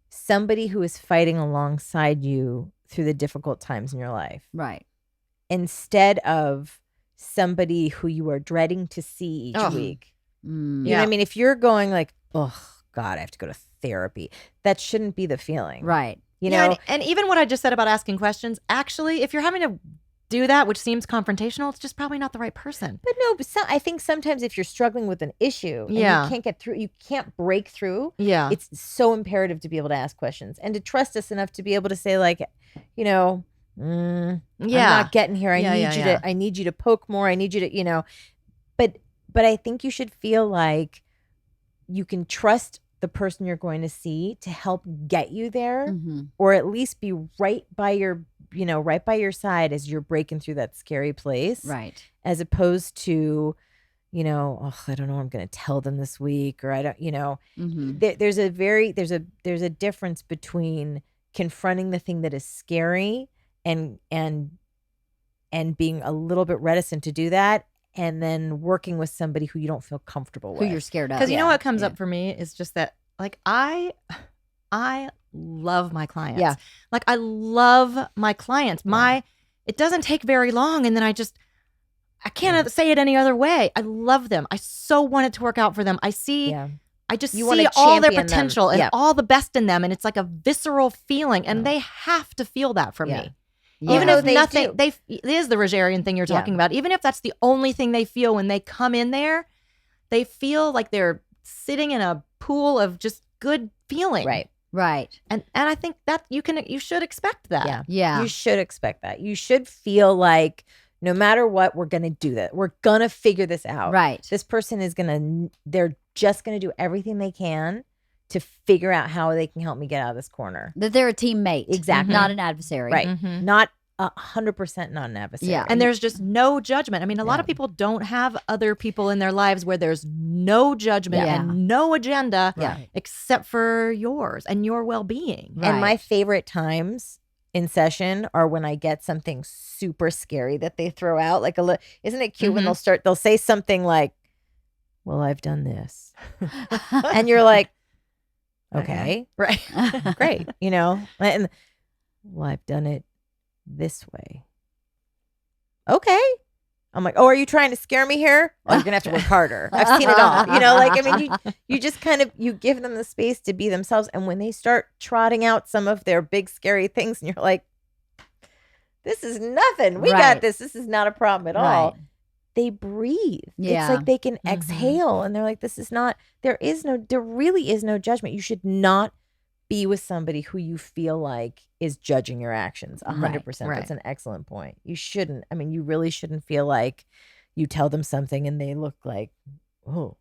somebody who is fighting alongside you through the difficult times in your life, Right. instead of somebody who you are dreading to see each week. Mm. You know what I mean? If you're going like, oh God, I have to go to therapy, that shouldn't be the feeling. Right. You know? and even what I just said about asking questions, actually, if you're having to do that, which seems confrontational, it's just probably not the right person. But no, I think sometimes if you're struggling with an issue and you can't get through, you can't break through. Yeah. It's so imperative to be able to ask questions and to trust us enough to be able to say like, I'm not getting here. I need you to poke more. I need you to, but I think you should feel like you can trust the person you're going to see to help get you there, Mm-hmm. or at least be right by your side as you're breaking through that scary place. Right. As opposed to, I don't know what I'm going to tell them this week, or I don't, Mm-hmm. there's a difference between confronting the thing that is scary and being a little bit reticent to do that, and then working with somebody who you don't feel comfortable Who with. you're scared of. Because you know what comes up for me is just that, like, I love my clients. Yeah. Like, I love my clients. It doesn't take very long, and then I can't say it any other way. I love them. I so want it to work out for them. I just You see wanna all their champion them. potential and Yeah. all the best in them, and it's like a visceral feeling, and they have to feel that from Yeah. me. Yeah. Even No, if they nothing, do. it is the Rogerian thing you're talking about. Even if that's the only thing they feel when they come in there, they feel like they're sitting in a pool of just good feeling. Right. Right. And I think that you should expect that. Yeah. Yeah. You should expect that. You should feel like no matter what, we're going to do that. We're going to figure this out. Right. This person they're just going to do everything they can to figure out how they can help me get out of this corner. That they're a teammate. Exactly. Not an adversary. Right. Mhm. Not 100% not an adversary. Yeah. And there's just no judgment. I mean, a lot of people don't have other people in their lives where there's no judgment Yeah. and no agenda Yeah. except for yours and your well-being. Right. And my favorite times in session are when I get something super scary that they throw out. Like isn't it cute when they'll say something like, well, I've done this. And you're like, okay, Right. great. And well, I've done it this way. Okay. I'm like, oh, are you trying to scare me here? Oh, you're gonna have to work harder. I've seen it all. You just kind of, you give them the space to be themselves. And when they start trotting out some of their big scary things, and you're like, this is nothing. We Right. got this. This is not a problem at all. Right. They breathe. Yeah. It's like they can exhale, and they're like, this is not, there really is no judgment. You should not be with somebody who you feel like is judging your actions 100%. Right. That's an excellent point. You shouldn't. I mean, you really shouldn't feel like you tell them something and they look like, oh,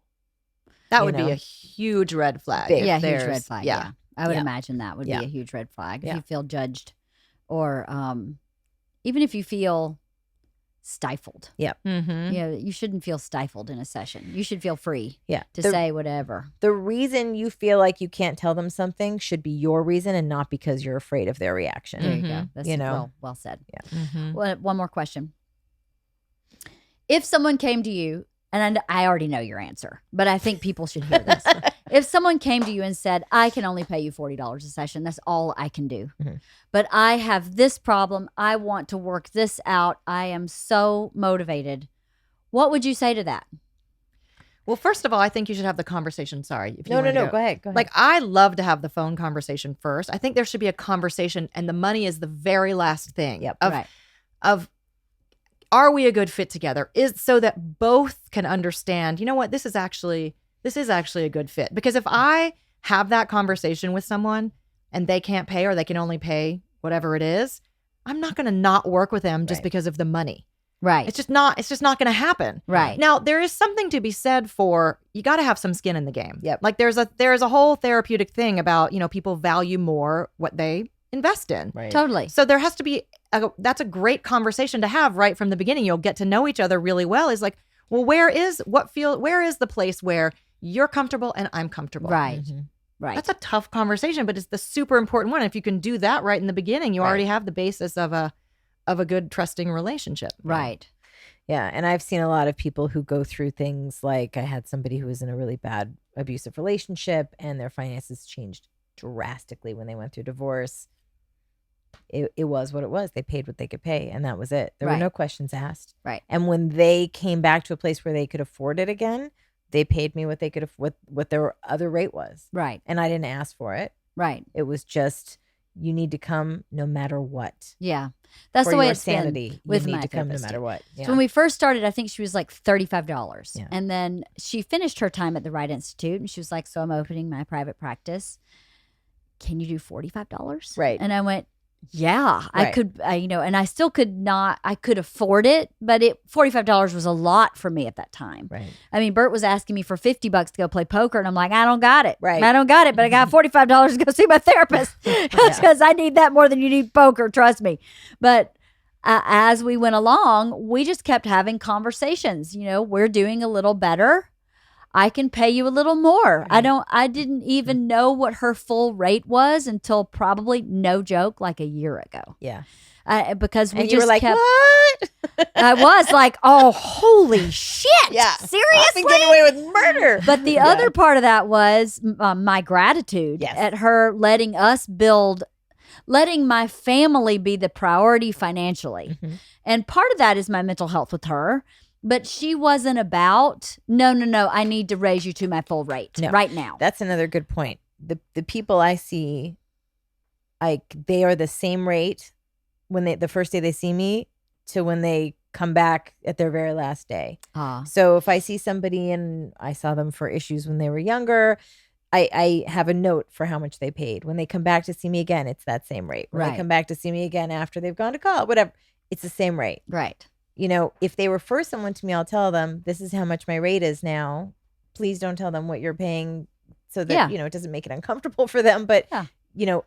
That You would be know? a huge red flag. Big. Yeah, if huge there's- red flag. Yeah. I would Yeah. imagine that would Yeah. be a huge red flag if Yeah. you feel judged, or even if you feel stifled. Mhm. You shouldn't feel stifled in a session. You should feel free yeah. to say whatever. The reason you feel like you can't tell them something should be your reason and not because you're afraid of their reaction. There you go. That's You know? well said. Mhm. One more question. If someone came to you, and I already know your answer, but I think people should hear this. If someone came to you and said, I can only pay you $40 a session, that's all I can do. Mm-hmm. But I have this problem. I want to work this out. I am so motivated. What would you say to that? Well, first of all, I think you should have the conversation. Sorry. If you No. wanna Go ahead. Like, I love to have the phone conversation first. I think there should be a conversation, and the money is the very last thing. Yep. Of are we a good fit together? Is so that both can understand, you know what, this is actually a good fit. Because if I have that conversation with someone and they can't pay, or they can only pay whatever it is, I'm not going to not work with them just because of the money. Right. It's just not going to happen. Right. Now, there is something to be said for, you got to have some skin in the game. Yep. Like there's a whole therapeutic thing about, people value more what they invest in. Right. Totally. So there has to be that's a great conversation to have right from the beginning. You'll get to know each other really well. Is like, well, where is the place where you're comfortable and I'm comfortable? Right. Mm-hmm. Right. That's a tough conversation, but it's the super important one. If you can do that right in the beginning, you already have the basis of a good trusting relationship. Right. Yeah. And I've seen a lot of people who go through things like, I had somebody who was in a really bad abusive relationship and their finances changed drastically when they went through divorce. It was what it was. They paid what they could pay, and that was it. There were no questions asked. Right. And when they came back to a place where they could afford it again, they paid me what they could what their other rate was. Right. And I didn't ask for it. Right. It was just, you need to come no matter what. Yeah. That's For the way your it's sanity, been with you my need to come no therapist. matter what. Yeah. So when we first started, I think she was like $35. Yeah. And then she finished her time at the Right Institute, and she was like, so I'm opening my private practice. Can you do $45? Right. And I went, yeah, I Right. could, and I still could not, I could afford it, but $45 was a lot for me at that time. Right. I mean, Bert was asking me for $50 to go play poker, and I'm like, I don't got it. Right. I don't got it, but I got $45 to go see my therapist because I need that more than you need poker. Trust me. But as we went along, we just kept having conversations. We're doing a little better. I can pay you a little more. Right. I didn't even know what her full rate was until probably, no joke, like a year ago. Yeah. Because we And just you were like, kept, what? I was like, oh, holy shit. Yeah. Seriously? I've been getting away with murder. But the other part of that was my gratitude at her letting my family be the priority financially. Mm-hmm. And part of that is my mental health with her. But she wasn't about, no, I need to raise you to my full rate right now. That's another good point. The people I see, they are the same rate when the first day they see me to when they come back at their very last day. So if I see somebody and I saw them for issues when they were younger, I have a note for how much they paid. When they come back to see me again, it's that same rate. When they come back to see me again after they've gone to college, whatever, it's the same rate. Right. If they refer someone to me, I'll tell them, this is how much my rate is now. Please don't tell them what you're paying so that, it doesn't make it uncomfortable for them. But,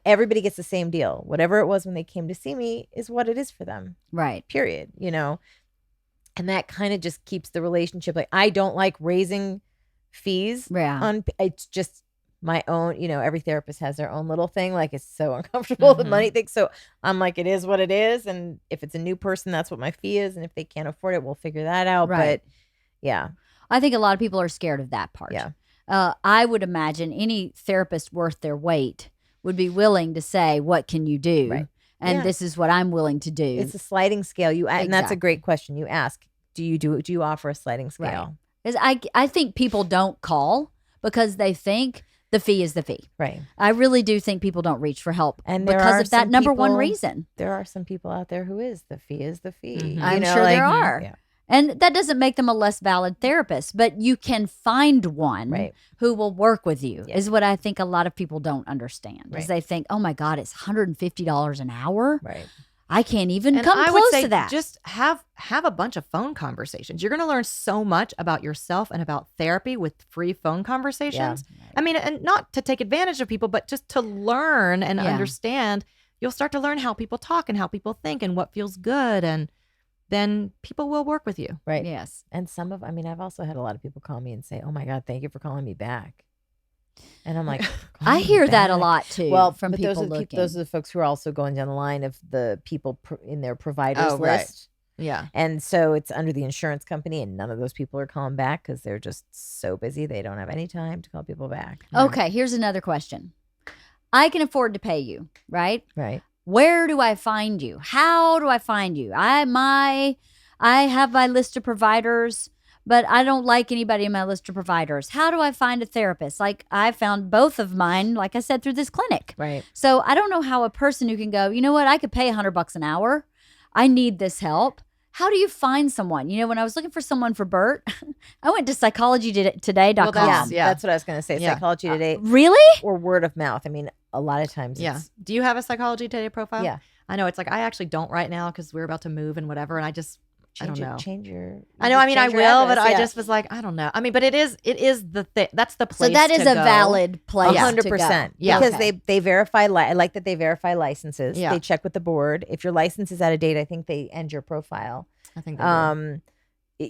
everybody gets the same deal. Whatever it was when they came to see me is what it is for them. Right. Period. And that kind of just keeps the relationship. Like, I don't like raising fees. Yeah. It's just my own, every therapist has their own little thing. Like, it's so uncomfortable, the money thing. So I'm like, it is what it is. And if it's a new person, that's what my fee is. And if they can't afford it, we'll figure that out. Right. But yeah. I think a lot of people are scared of that part. Yeah. I would imagine any therapist worth their weight would be willing to say, what can you do? Right. And this is what I'm willing to do. It's a sliding scale. And that's a great question. You ask, do you offer a sliding scale? Right. I think people don't call because they think the fee is the fee. Right. I really do think people don't reach for help and because of that number one reason. There are some people out there who is the fee is the fee. Mm-hmm. I'm sure there are. Yeah. And that doesn't make them a less valid therapist, but you can find one who will work with you is what I think a lot of people don't understand. Is they think, oh my God, it's $150 an hour. Right. I can't even come close to that. Just have a bunch of phone conversations. You're going to learn so much about yourself and about therapy with free phone conversations. Yeah. I mean, and not to take advantage of people, but just to learn and understand. You'll start to learn how people talk and how people think and what feels good. And then people will work with you. Right. Yes. And I've also had a lot of people call me and say, oh my God, thank you for calling me back. And I'm like, I hear that a lot too. From people looking. Those are the folks who are also going down the line of the people in their providers list. Yeah. And so it's under the insurance company, and none of those people are calling back because they're just so busy. They don't have any time to call people back. Okay, here's another question. I can afford to pay you, right? Right. Where do I find you? How do I find you? I have my list of providers, but I don't like anybody in my list of providers. How do I find a therapist? Like I found both of mine, like I said, through this clinic. Right. So I don't know how a person who can go, you know what, I could pay $100 an hour. I need this help. How do you find someone? You know, when I was looking for someone for Bert, I went to psychologytoday.com. Well, That's what I was going to say. Yeah. Psychology Today Really? or word of mouth. I mean, a lot of times Yeah. it's, Do you have a Psychology Today profile? Yeah. I know. It's like, I actually don't right now because we're about to move and whatever. And I don't know. Change your. I know. I mean, I change your will, address, but I yeah. just was like, I don't know. I mean, but it is the thing. That's the place. So that is to a go. valid place. 100%. Yeah. Because Okay. they verify. I like that they verify licenses. Yeah. They check with the board. If your license is out of date, I think they end your profile. I think. They do.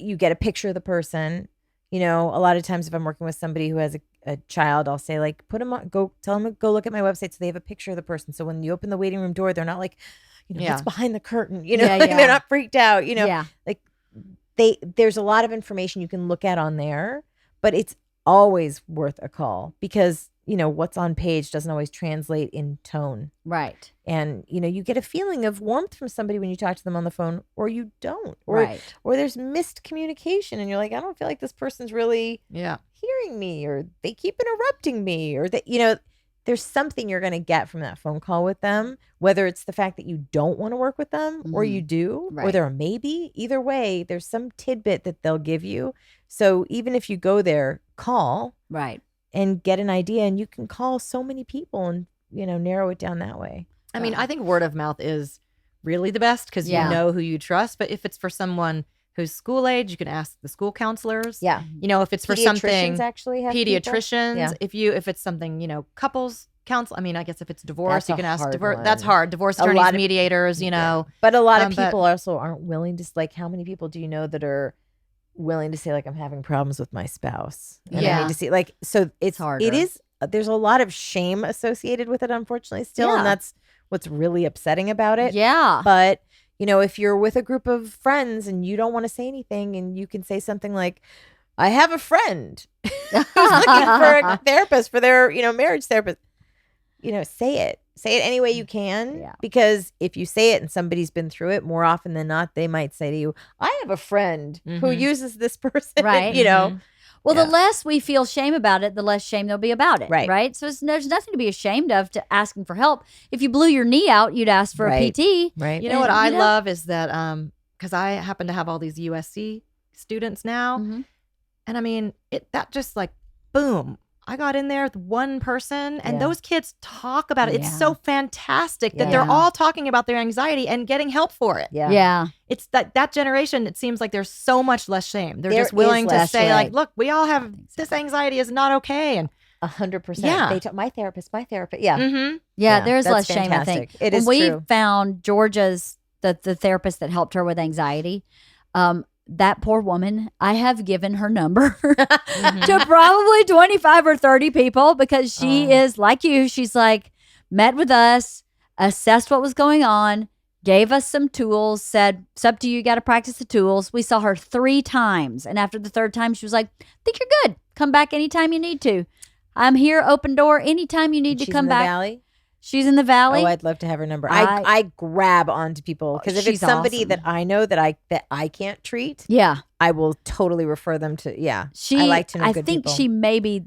You get a picture of the person. You know, a lot of times if I'm working with somebody who has a child, I'll say like, put them on, tell them to go look at my website so they have a picture of the person. So when you open the waiting room door, they're not like, you know, Yeah. what's behind the curtain. You know, Yeah, like, yeah. they're not freaked out. You know, Yeah. like there's a lot of information you can look at on there, but it's always worth a call because you know what's on page doesn't always translate in tone. Right. And you know, you get a feeling of warmth from somebody when you talk to them on the phone, or you don't, or Right. or there's missed communication, and you're like, I don't feel like this person's really Yeah. hearing me, or they keep interrupting me, or that, you know, there's something you're going to get from that phone call with them, whether it's the fact that you don't want to work with them or you do, or Right. they're a maybe. Either way, there's some tidbit that they'll give you. So even if you go there, call Right. and get an idea, and you can call so many people and, you know, narrow it down that way. I mean, I think word of mouth is really the best because Yeah. you know who you trust. But if it's for someone who's school age, you can ask the school counselors. Yeah. You know, if it's for something Pediatricians actually have people. pediatricians, Yeah. if it's something, you know, couples counsel. I mean, I guess if it's divorce, That's you a can ask hard divorce. one. That's hard. Divorce A attorneys, lot of- mediators, you know. But a lot of but- people also aren't willing to, like, how many people do you know that are willing to say, like, I'm having problems with my spouse? And I Yeah. need to see, like, so it's harder. it is, there's a lot of shame associated with it, unfortunately, still. Yeah. And that's what's really upsetting about it. Yeah. But, you know, if you're with a group of friends and you don't want to say anything, and you can say something like, I have a friend who's looking for a therapist for their, you know, marriage therapist. You know, say it. Say it any way you can. Yeah. Because if you say it and somebody's been through it, more often than not, they might say to you, I have a friend who Mhm. uses this person. Right. You know? Mhm. Well, Yeah. the less we feel shame about it, the less shame there'll be about it. Right. Right. So there's nothing to be ashamed of to asking for help. If you blew your knee out, you'd ask for a Right. PT. Right. You know what I you know- love is that because I happen to have all these USC students now, Mhm. and I mean that just like boom. I got in there with one person, and Yeah. those kids talk about it. It's Yeah. so fantastic that Yeah. they're all talking about their anxiety and getting help for it. Yeah. Yeah. It's that generation. It seems like there's so much less shame. They're There just willing is to less say, shame. like, look, we all have think so. this anxiety is not okay, and 100%. Yeah. They talk, my therapist. Yeah. mm-hmm. Yeah. Yeah, There's that's less shame, I think. fantastic. It When is we true. found Georgia's, the therapist that helped her with anxiety, that poor woman, I have given her number to probably 25 or 30 people because she is like you. She's like, met with us, assessed what was going on, gave us some tools, said, it's up to you, got to practice the tools. We saw her 3 times. And after the 3rd time, she was like, I think you're good. Come back anytime you need to. I'm here, open door, anytime you need to She's come in the back. Valley. She's in the valley. Oh, I'd love to have her number. I- I grab onto people because if She's it's somebody awesome. that I know that I can't treat, Yeah. I will totally refer them to. Yeah, She, I like to know I good think people. she maybe,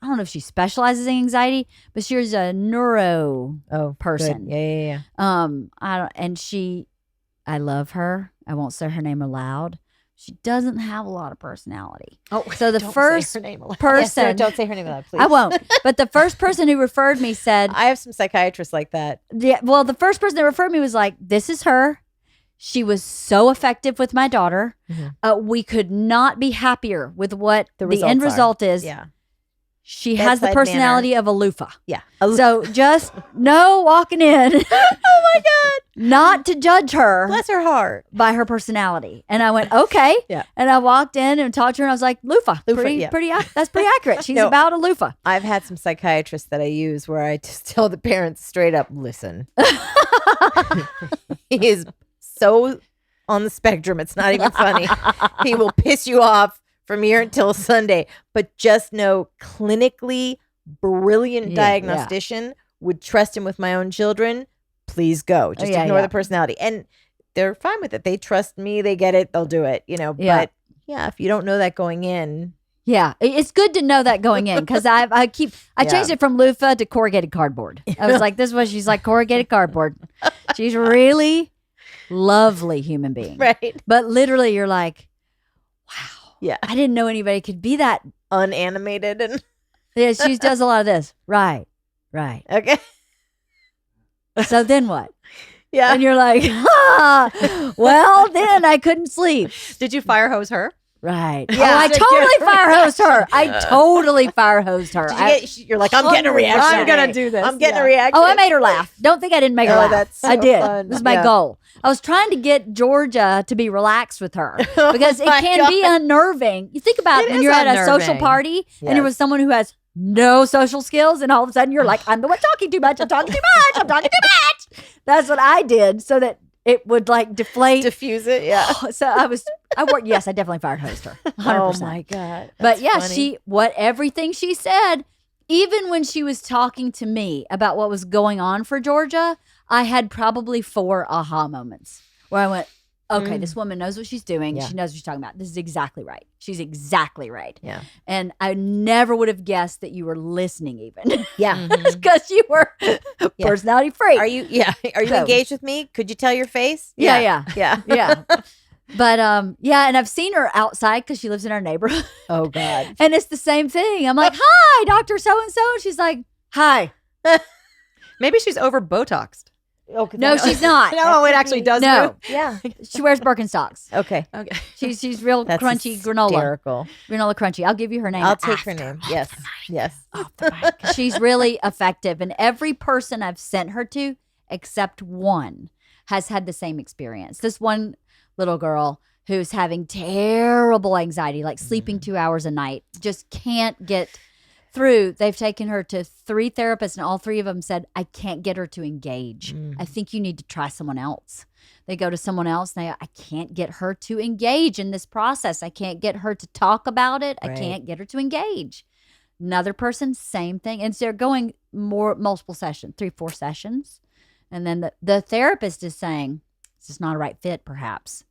I don't know if she specializes in anxiety, but she's a neuro Oh, person. good. Yeah. I don't, and she, I love her. I won't say her name aloud. She doesn't have a lot of personality. Oh, So the don't say first her name aloud. Yes, sir, person, don't say her name aloud, please. I won't. But the first person who referred me said, I have some psychiatrists like that. yeah, well, the first person that referred me was like, this is her. She was so effective with my daughter. Mhm. We could not be happier with what The the end results are. result is. Yeah, She has the Bedside personality of a loofah. yeah. So just no walking in. Oh my God, Not to judge her bless her heart. by her personality. And I went, okay. Yeah. And I walked in and talked to her and I was like, loofah. Loofah, yeah. That's pretty accurate. She's No. about a loofah. I've had some psychiatrists that I use where I just tell the parents straight up, listen, he is so on the spectrum. It's not even funny. He will piss you off from here until Sunday. But just know, clinically brilliant diagnostician would trust him with my own children. Please go. Just ignore the personality. And they're fine with it. They trust me. They get it. They'll do it. But yeah, if you don't know that going in. Yeah, it's good to know that going in, because I changed it from loofah to corrugated cardboard. I was like, this is what she's like, corrugated cardboard. She's really lovely human being. Right. But literally you're like, wow. Yeah. I didn't know anybody could be that. Unanimated. And Yeah, she does a lot of this. Right. okay. So then what? Yeah. And you're like, well, then I couldn't sleep. Did you fire hose her? Right. Yeah. Oh, I totally fire hosed her. I totally fire hosed her. You're like, I'm getting a reaction. I'm going to do this. I'm getting a reaction. Oh, I made her laugh. Don't think I didn't make her laugh. That's so I did. fun. This is my goal. I was trying to get Georgia to be relaxed with her, because it my can be unnerving. You think about It when is you're at a social unnerving. party and there Yes. was someone who has no social skills, and all of a sudden you're like, I'm the one talking too much. I'm talking too much. I'm talking too much. That's what I did, so that it would like deflate. Diffuse it. Yeah. So I worked. Yes, I definitely fire hosed her. 100%. Oh my God. But That's yeah, funny. everything she said, even when she was talking to me about what was going on for Georgia, I had probably 4 aha moments where I went, okay, this woman knows what she's doing. Yeah. She knows what she's talking about. This is exactly right. She's exactly right. Yeah. And I never would have guessed that you were listening even. Yeah. Because you were personality free. Are you So- engaged with me? Could you tell your face? Yeah. Yeah. Yeah. But and I've seen her outside because she lives in our neighborhood. Oh God. And it's the same thing. I'm like, hi, Dr. So-and-so. She's like, hi. Maybe she's over Botoxed. No, she's not. No, it actually does No. move. Yeah. She wears Birkenstocks. Okay. Okay. She's real That's crunchy granola. hysterical. Granola crunchy. I'll give you her name. I'll take her after. name. Yes. Yes. She's really effective. And every person I've sent her to, except one, has had the same experience. This one little girl who's having terrible anxiety, like sleeping 2 hours a night, just can't get through. They've taken her to 3 therapists, and all 3 of them said, I can't get her to engage. I think you need to try someone else. They go to someone else and I can't get her to engage in this process. I can't get her to talk about it. I Right. can't get her to engage. Another person, same thing. And so they're going multiple sessions, 3-4 sessions. And then the therapist is saying, this is not a right fit, perhaps.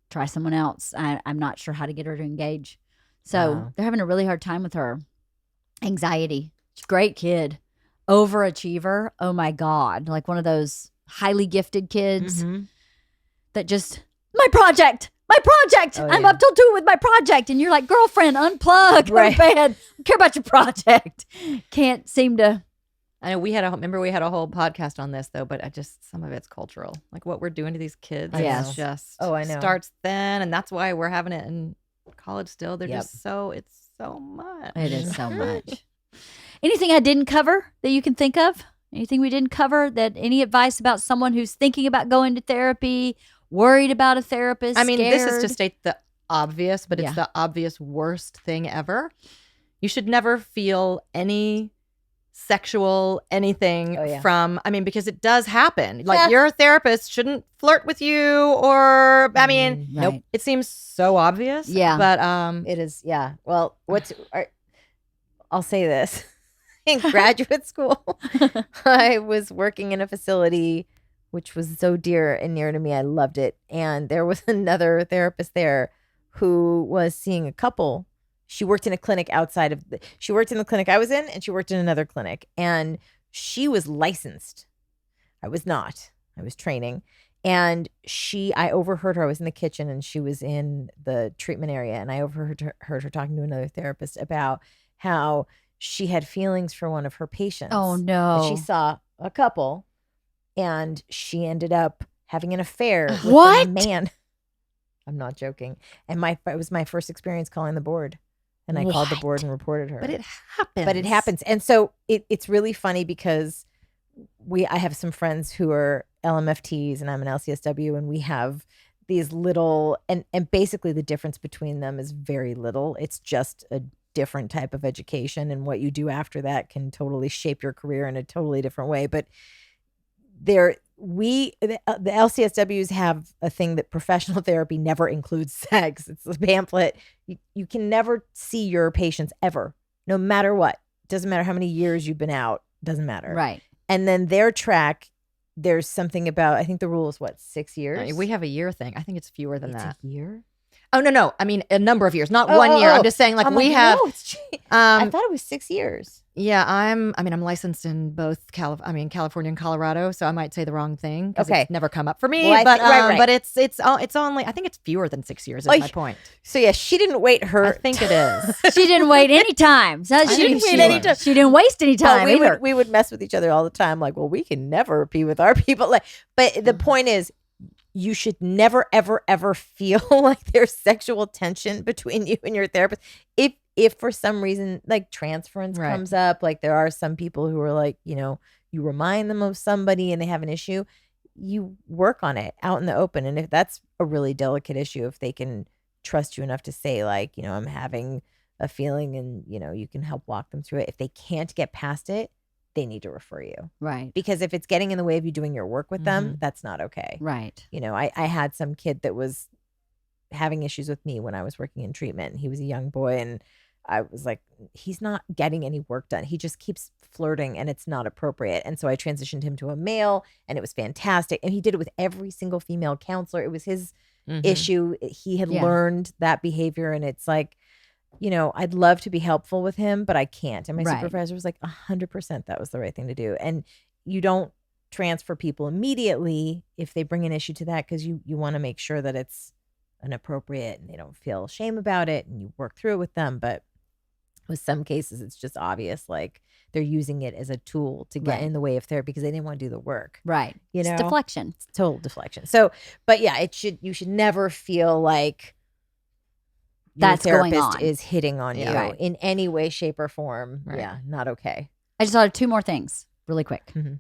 Try someone else. I'm not sure how to get her to engage. So Wow. they're having a really hard time with her. Anxiety. She's a great kid. Overachiever. Oh my God. Like one of those highly gifted kids that just, my project. Oh, I'm yeah. up till 2 with my project. And you're like, girlfriend, unplug. Go Right. to bed. Don't care about your project. Can't seem to. I know we had a whole podcast on this though, but some of it's cultural. Like what we're doing to these kids Yes. is just I know. starts then, and that's why we're having it in college still. They're Yep. just it's so much. It is so much. Anything I didn't cover that you can think of? Anything we didn't cover? That any advice about someone who's thinking about going to therapy, worried about a therapist? I mean, this is scared? to state the obvious, but Yeah. it's the obvious worst thing ever. You should never feel any sexual anything Oh, yeah. from, because it does happen. Like Yeah. your therapist shouldn't flirt with you, or Right. nope. It seems so obvious. Yeah. But It is. Yeah. Well, I'll say this. In graduate school, I was working in a facility which was so dear and near to me. I loved it. And there was another therapist there who was seeing a couple. She worked in a clinic she worked in the clinic I was in, and she worked in another clinic. And she was licensed. I was not. I was training. And I overheard her. I was in the kitchen and she was in the treatment area. And I overheard her talking to another therapist about how she had feelings for one of her patients. Oh no. She saw a couple and she ended up having an affair with What? a man. I'm not joking. And it was my first experience calling the board. And I called the What? board and reported her. it happens. But it happens. And so it's really funny because I have some friends who are LMFTs and I'm an LCSW, and we have these little, and basically the difference between them is very little. It's just a different type of education, and what you do after that can totally shape your career in a totally different way. But the LCSWs have a thing that professional therapy never includes sex. It's a pamphlet. You can never see your patients ever, no matter what. Doesn't matter how many years you've been out. Doesn't matter. Right. And then their track, there's something about, I think the rule is 6 years? We have a year thing. I think it's fewer than It's that. a year? Oh, no. I mean, a number of years, not 1 year. I'm just saying, like, we have. No, I thought it was 6 years. Yeah, I'm licensed in both California and Colorado, so I might say the wrong thing. Okay. It's never come up for me. Well, but right. But it's only, I think it's fewer than 6 years is my point. So yeah, she didn't wait her. I think it is. She didn't wait any time. So she didn't wait any time. She didn't waste any time either. We would mess with each other all the time. Like, well, we can never be with our people. Like, but the point is, you should never, ever, ever feel like there's sexual tension between you and your therapist. If for some reason, like, transference comes up, like there are some people who are like, you remind them of somebody and they have an issue, you work on it out in the open. And if that's a really delicate issue, if they can trust you enough to say, like, I'm having a feeling and, you can help walk them through it. If they can't get past it, they need to refer you. Right. Because if it's getting in the way of you doing your work with them, that's not okay. Right. I had some kid that was having issues with me when I was working in treatment. He was a young boy and I was like, he's not getting any work done. He just keeps flirting and it's not appropriate. And so I transitioned him to a male and it was fantastic. And he did it with every single female counselor. It was his issue. He had learned that behavior and it's like, I'd love to be helpful with him, but I can't. And my supervisor was like, 100% that was the right thing to do. And you don't transfer people immediately if they bring an issue to that because you want to make sure that it's an appropriate and they don't feel shame about it and you work through it with them. But with some cases, it's just obvious, like they're using it as a tool to get in the way of therapy because they didn't want to do the work. Right. It's deflection. It's total deflection. So, but yeah, you should never feel like your that's going therapist on. is hitting on you Right. in any way, shape, or form. Right. Yeah, not okay. I just thought of two more things really quick. Mm-hmm.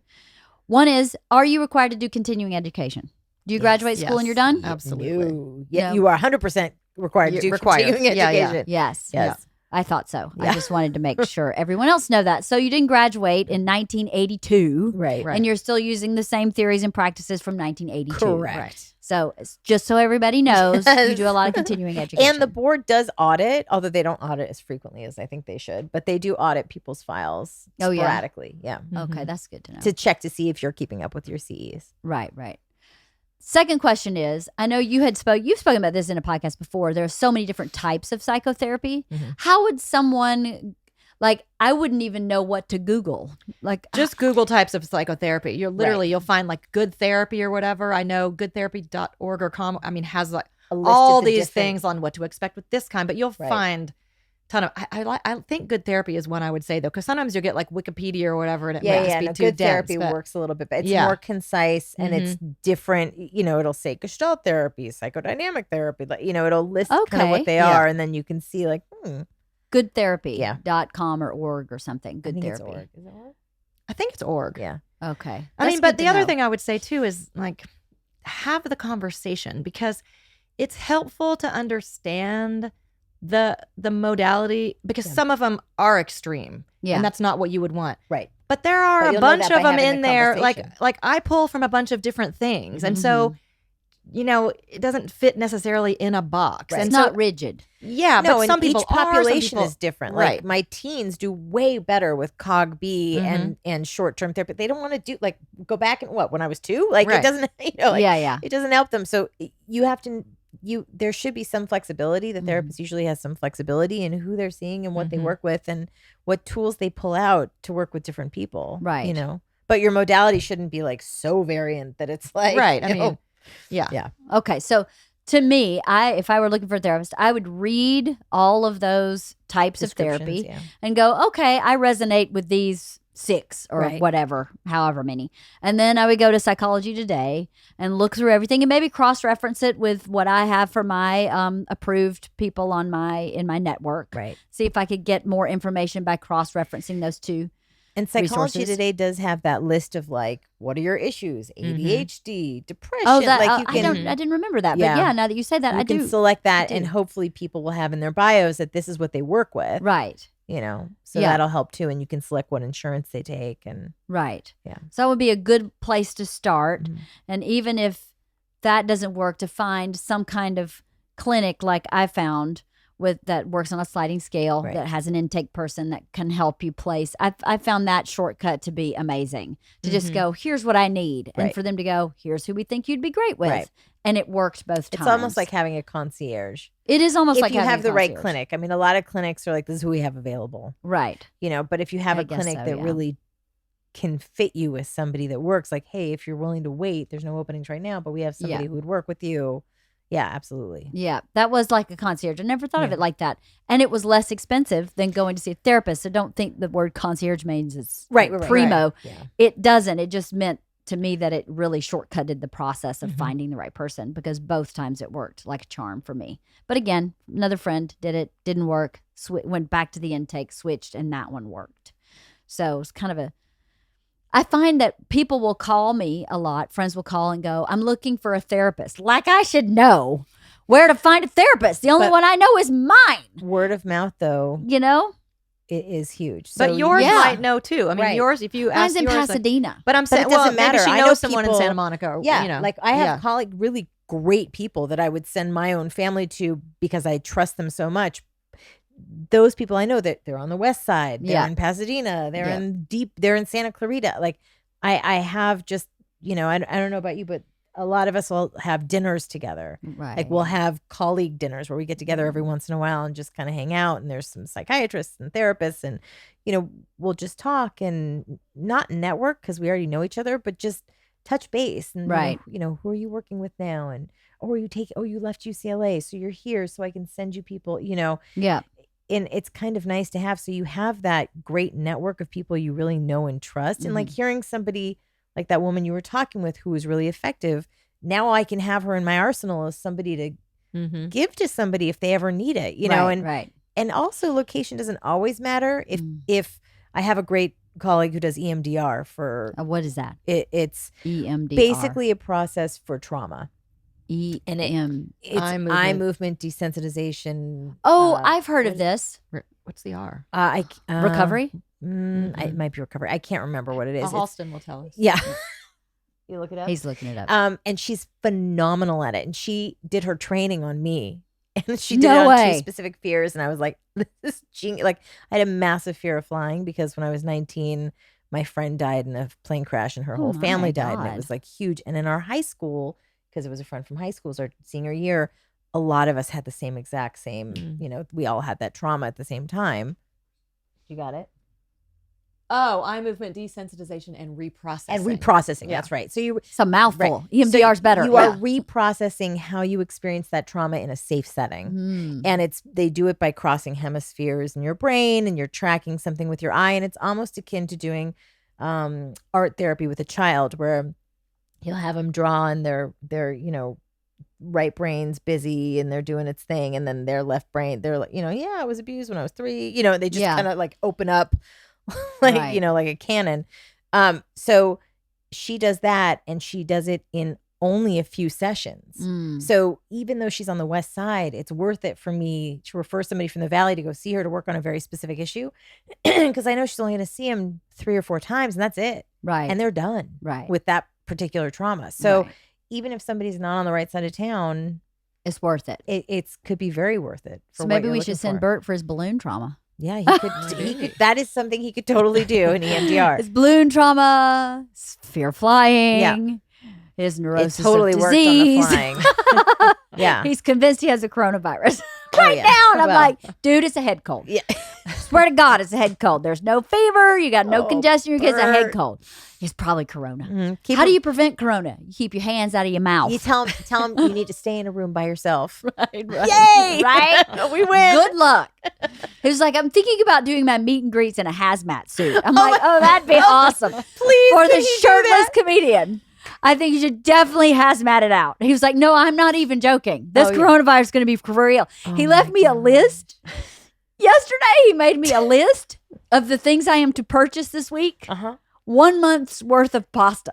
One is, are you required to do continuing education? Do you graduate school and you're done? Absolutely. No. Yeah, No. you are 100% required to do continuing education. Yes. Yes. I thought so. Yeah. I just wanted to make sure everyone else know that. So you didn't graduate in 1982. Right. And you're still using the same theories and practices from 1982. Correct. Right. So it's just so everybody knows, Yes. you do a lot of continuing education. And the board does audit, although they don't audit as frequently as I think they should, but they do audit people's files sporadically. Yeah. Okay, that's good to know. To check to see if you're keeping up with your CEs. Right. Second question is, I know you've spoken about this in a podcast before. There are so many different types of psychotherapy. Mhm. How would someone, like, I wouldn't even know what to Google. Like, Just Google types of psychotherapy. You'll find like good therapy or whatever. I know goodtherapy.org or com. I mean, has like A list all of the these different- things on what to expect with this kind, but you'll find ton of. I think good therapy is one I would say though, because sometimes you get like Wikipedia or whatever, and it might just be too good dense, therapy but- works a little bit, but it's Yeah. more concise and it's different. It'll say Gestalt therapy, psychodynamic therapy, like it'll list kind of Okay. what they Yeah. are, and then you can see like, goodtherapy.com or org or something. I Good think therapy. it's org. Is it org? I think it's org. Yeah. Okay. I That's mean, but good the to other know. thing I would say too is like have the conversation because it's helpful to understand the modality because some of them are extreme. Yeah. And that's not what you would want. Right. But there are But a you'll know bunch that of by them having in the there. conversation. Like I pull from a bunch of different things. And so, it doesn't fit necessarily in a box. Right. And It's so, not rigid. yeah, No, but and some people each population are, some is different. Right. Like my teens do way better with COG B and short term therapy. They don't want to do like go back and when I was 2? Like it Right. doesn't Yeah. it doesn't help them. So you have to there should be some flexibility. The therapist usually has some flexibility in who they're seeing and what they work with and what tools they pull out to work with different people. Right. But your modality shouldn't be like so variant that it's like Right. I mean, yeah. Yeah. Okay. So to me, if I were looking for a therapist, I would read all of those types of therapy Descriptions, and go, okay, I resonate with these 6 or Right. whatever, however many. And then I would go to Psychology Today and look through everything and maybe cross-reference it with what I have for my approved people in my network. Right. See if I could get more information by cross-referencing those two. And Psychology resources. Today does have that list of like, what are your issues? ADHD, depression. Oh, that like you can, I didn't remember that. Yeah. But yeah, now that you say that, you I can do. select that, I and do. hopefully people will have in their bios that this is what they work with. Right. So Yeah. that'll help too. And you can select what insurance they take. And Right. Yeah. So that would be a good place to start. Mhm. And even if that doesn't work, to find some kind of clinic like I found that works on a sliding scale, Right. that has an intake person that can help you place. I found that shortcut to be amazing. To just go, here's what I need. And Right. for them to go, here's who we think you'd be great with. Right. And it worked both times. it's almost like having a concierge. it is almost If like you having have a the right concierge. clinic. I mean, a lot of clinics are like, this is who we have available, Right. but if you have I a guess clinic so, that yeah. really can fit you with somebody that works, like, hey, if you're willing to wait, there's no openings right now, but we have somebody Yeah. who would work with you. Yeah, absolutely. Yeah, that was like a concierge. I never thought of Yeah. it like that. And it was less expensive than going to see a therapist. So don't think the word concierge means it's Right. primo. Yeah. It doesn't. It just meant to me that it really shortcutted the process of Mhm. finding the right person, because both times it worked like a charm for me. But again, another friend did it, didn't work, went back to the intake, switched, and that one worked. So it's kind of I find that people will call me a lot. Friends will call and go, I'm looking for a therapist. Like I should know where to find a therapist. The only But- one I know is mine, Word of mouth, though, It is huge. But yours yeah. might know too. I mean, Right. yours, if you Mine's ask in yours, like- Pasadena. but I'm saying, it doesn't maybe matter. she I know knows someone in people- Santa Monica. Or, Yeah, like I have yeah. really great people that I would send my own family to because I trust them so much. Those people I know that they're on the West Side, they're Yeah. in Pasadena, they're Yeah. they're in Santa Clarita. Like I have just, I don't know about you, but a lot of us will have dinners together. Right. Like we'll have colleague dinners where we get together every once in a while and just kind of hang out. And there's some psychiatrists and therapists, and we'll just talk and not network because we already know each other, but just touch base. And Right. who are you working with now? And you left UCLA, so you're here, so I can send you people. Yeah. And it's kind of nice to have. So you have that great network of people you really know and trust. And like hearing somebody like that woman you were talking with who was really effective, now I can have her in my arsenal as somebody to give to somebody if they ever need it, Right. and also location doesn't always matter. If I have a great colleague who does EMDR for What is that? it's EMDR. basically a process for trauma. EM. It's eye eye movement. desensitization. Oh, I've heard of this. What's the R? Recovery. It might be recovery. I can't remember what it is. It's- Halston will tell us. yeah. You look it up. He's looking it up. And she's phenomenal at it. And she did her training on me. And she did No it on way. 2 specific fears. And I was like, this is genius. Like, I had a massive fear of flying because when I was 19, my friend died in a plane crash and her whole my family died. And God. it was like huge. And in our high school, because it was a friend from high school, it was our senior year, a lot of us had the same, we all had that trauma at the same time. You got it? Oh, eye movement desensitization and reprocessing. And reprocessing. Yeah. That's right. So you It's a mouthful. Right. EMDR is better. You are reprocessing how you experience that trauma in a safe setting. Mm. And they do it by crossing hemispheres in your brain, and you're tracking something with your eye. And it's almost akin to doing art therapy with a child, where you'll have them draw and their right brain's busy and they're doing its thing. And then their left brain, they're like, I was abused when I was 3, they just Yeah. kind of like open up like, Right. like a cannon. So she does that, and she does it in only a few sessions. Mm. So even though she's on the West Side, it's worth it for me to refer somebody from the Valley to go see her to work on a very specific issue, because I know she's only going to see him 3 or 4 times, and that's it. Right. And they're done right. with that particular trauma. So Right. even if somebody's not on the right side of town, It's worth it. it could be very worth it. For So what maybe you're we looking should send for. Bert for his balloon trauma. Yeah, he could. That is something he could totally do in EMDR. His balloon trauma, his fear flying, his neurosis It totally of worked on the disease. flying. Yeah. He's convinced he has a coronavirus Oh, right yeah. now. And I'm Well. like, dude, it's a head cold. Yeah. Swear to God, it's a head cold. There's no fever. You got no Oh, congestion. Your kid's a head Bert. cold. It's probably corona. Mhm. How do you prevent corona? You keep your hands out of your mouth. You tell him you need to stay in a room by yourself. right. Yay! Right? We win. Good luck. He was like, I'm thinking about doing my meet and greets in a hazmat suit. I'm like, oh, that'd be awesome. Please, For can the you do shirtless that? comedian. I think you should definitely hazmat it out. He was like, no, I'm not even joking. This Oh, yeah. coronavirus is going to be for real. He my left me a God. list. Yesterday, he made me a list of the things I am to purchase this week. 1 1 month's worth of pasta.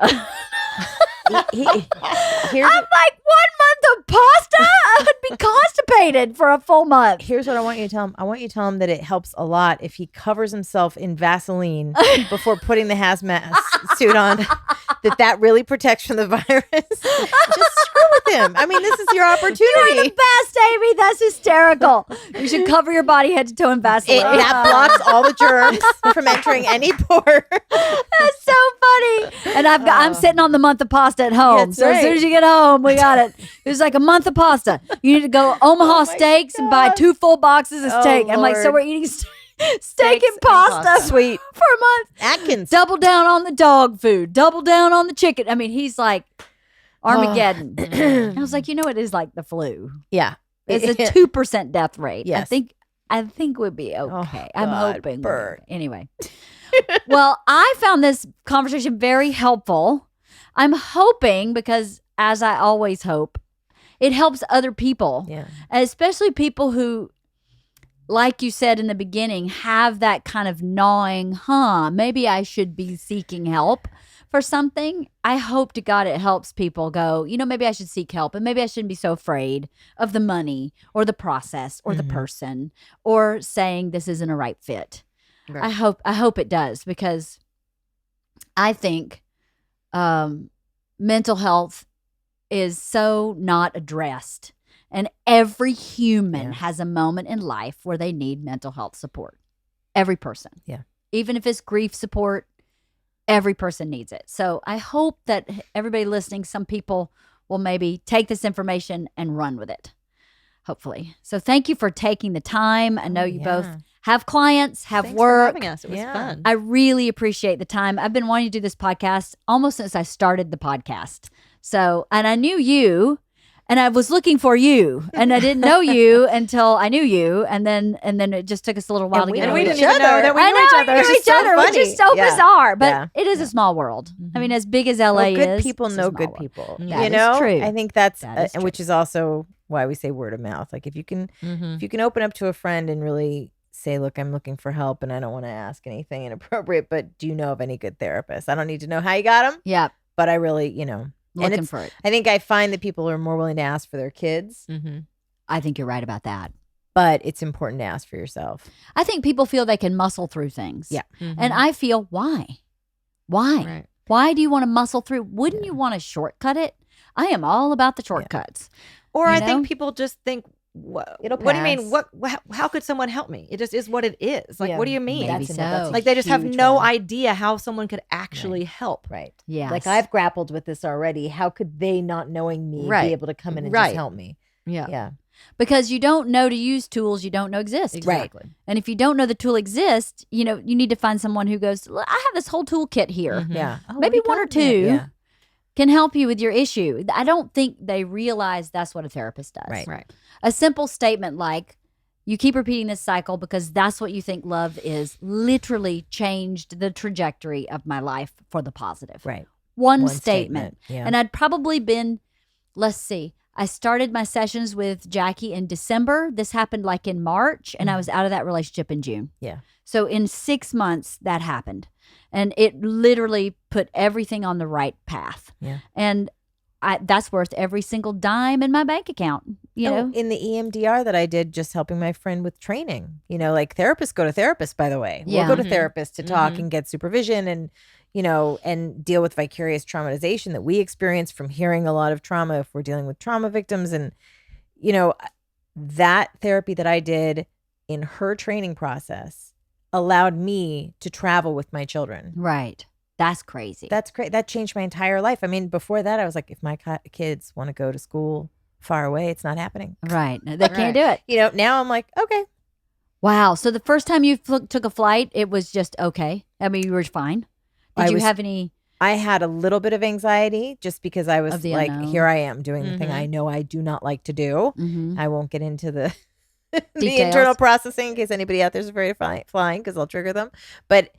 here's I'm like, 1 month of pasta? I would be constipated for a full month. Here's what I want you to tell him. I want you to tell him that it helps a lot if he covers himself in Vaseline before putting the hazmat suit on. That really protects from the virus. Just screw with him. I mean, this is your opportunity. You're the best, Amy. That's hysterical. You should cover your body head to toe in Vaseline. That blocks all the germs from entering any pore. That's so funny. And I'm sitting on the month of pasta at home. That's So as soon right. as you get home, we got it. It was like a month of pasta. You need to go Omaha Steaks and buy 2 full boxes of steak. I'm like, so Lord. we're eating steak and pasta Sweet. for a month. Atkins. Double down on the dog food. Double down on the chicken. I mean, he's like Armageddon. I was like, it is like the flu. Yeah. It's a 2% death rate. Yes. I think we'd be okay. I'm God, hoping. Bert. Anyway. Well, I found this conversation very helpful. I'm hoping, because as I always hope, it helps other people. Yeah. Especially people who, like you said in the beginning, have that kind of gnawing, maybe I should be seeking help for something. I hope to God it helps people go, maybe I should seek help, and maybe I shouldn't be so afraid of the money or the process or the person or saying this isn't a right fit. Right. I hope it does, because I think mental health is so not addressed. And every human has a moment in life where they need mental health support. Every person. Yeah. Even if it's grief support, every person needs it. So I hope that everybody listening, some people will maybe take this information and run with it. Hopefully. So thank you for taking the time. I know you both have clients, have Thanks for work. having us. It was fun. I really appreciate the time. I've been wanting to do this podcast almost since I started the podcast. So, and I knew you, and I was looking for you, and I didn't know you until I knew you, and then it just took us a little while to get And to we each didn't even know that we knew each other. We knew Which is each so other, which is so funny. bizarre, but Yeah. it is a small world. I mean, as big as LA Well, good is, people it's a know small good world. people. That You is know, true. I think that's That is true. which is also why we say word of mouth. Like if you can open up to a friend and really say, look, I'm looking for help and I don't want to ask anything inappropriate, but do you know of any good therapists? I don't need to know how you got them, Yeah, but I really, looking for it. I think I find that people are more willing to ask for their kids, I think you're right about that. but it's important to ask for yourself. I think people feel they can muscle through things. Yeah. And I feel, why? Right. Why do you want to muscle through? Wouldn't you want to shortcut it? I am all about the shortcuts. Or You I know? think people just think, It'll what do you mean? pass. How could someone help me? It just is what it is. Like, Yeah. what do you mean? Maybe That's so. a Like they just have huge no one. idea how someone could actually help. Right. Yes. Like I've grappled with this already. How could they, not knowing me, Right. be able to come in and Right. just help me? Yeah. Yeah. Because you don't know to use tools you don't know exist. Exactly. And if you don't know the tool exists, you need to find someone who goes, "Look, I have this whole toolkit here. Yeah. Oh, Maybe what do you one or got? Yeah, two yeah. can help you with your issue." I don't think they realize that's what a therapist does. Right. Right. A simple statement like, "You keep repeating this cycle because that's what you think love is," literally changed the trajectory of my life for the positive. Right. One statement. Yeah. And I'd probably been, let's see, I started my sessions with Jackie in December. This happened like in March, and I was out of that relationship in June. Yeah. So in 6 months, that happened. And it literally put everything on the right path. Yeah. And that's worth every single dime in my bank account, you know? In the EMDR that I did, just helping my friend with training, like therapists go to therapists, by the way. Yeah. We'll go to therapists to talk and get supervision and, and deal with vicarious traumatization that we experience from hearing a lot of trauma if we're dealing with trauma victims. And, that therapy that I did in her training process allowed me to travel with my children. Right. That's crazy. That's great. That changed my entire life. I mean, before that, I was like, if my kids want to go to school far away, it's not happening. Right. They can't do it. Now I'm like, okay. Wow. So the first time you took a flight, it was just okay. I mean, you were fine. Did you have any? I had a little bit of anxiety just because I was Of the like, unknown. here I am doing the thing I know I do not like to do. Mhm. I won't get into the the Details. internal processing in case anybody out there is afraid of flying because I'll trigger them. But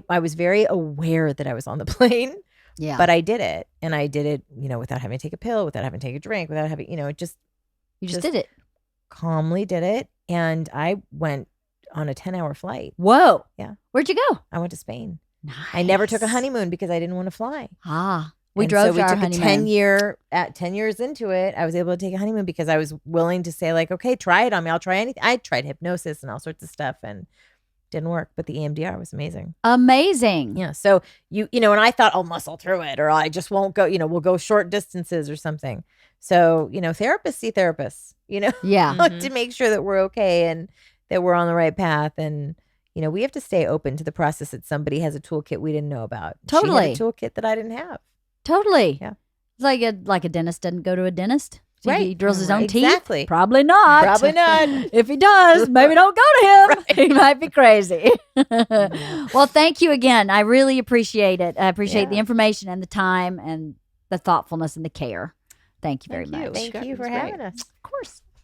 I was very aware that I was on the plane, Yeah. but I did it. And I did it, without having to take a pill, without having to take a drink, without having, you just just- did it. calmly did it. And I went on a 10-hour flight. Whoa. Yeah. Where'd you go? I went to Spain. Nice. I never took a honeymoon because I didn't want to fly. Ah. We And drove so we to our took honeymoon. a 10 years into it. I was able to take a honeymoon because I was willing to say like, okay, try it on me. I'll try anything. I tried hypnosis and all sorts of stuff and didn't work, but the EMDR was amazing. Amazing. Yeah. So you know, and I thought, I'll muscle through it, or I just won't go, we'll go short distances or something. So, therapists see therapists, Yeah. to make sure that we're okay and that we're on the right path. And, we have to stay open to the process that somebody has a toolkit we didn't know about. Totally. She had a toolkit that I didn't have. Totally. Yeah. It's like a dentist doesn't go to a dentist. So Right. He drills his own Exactly. teeth. Probably not. Probably not. If he does, maybe don't go to him. He might be crazy. Well, thank you again. I really appreciate it. I appreciate the information and the time and the thoughtfulness and the care. Thank you very much. Thank you for having us. Of course.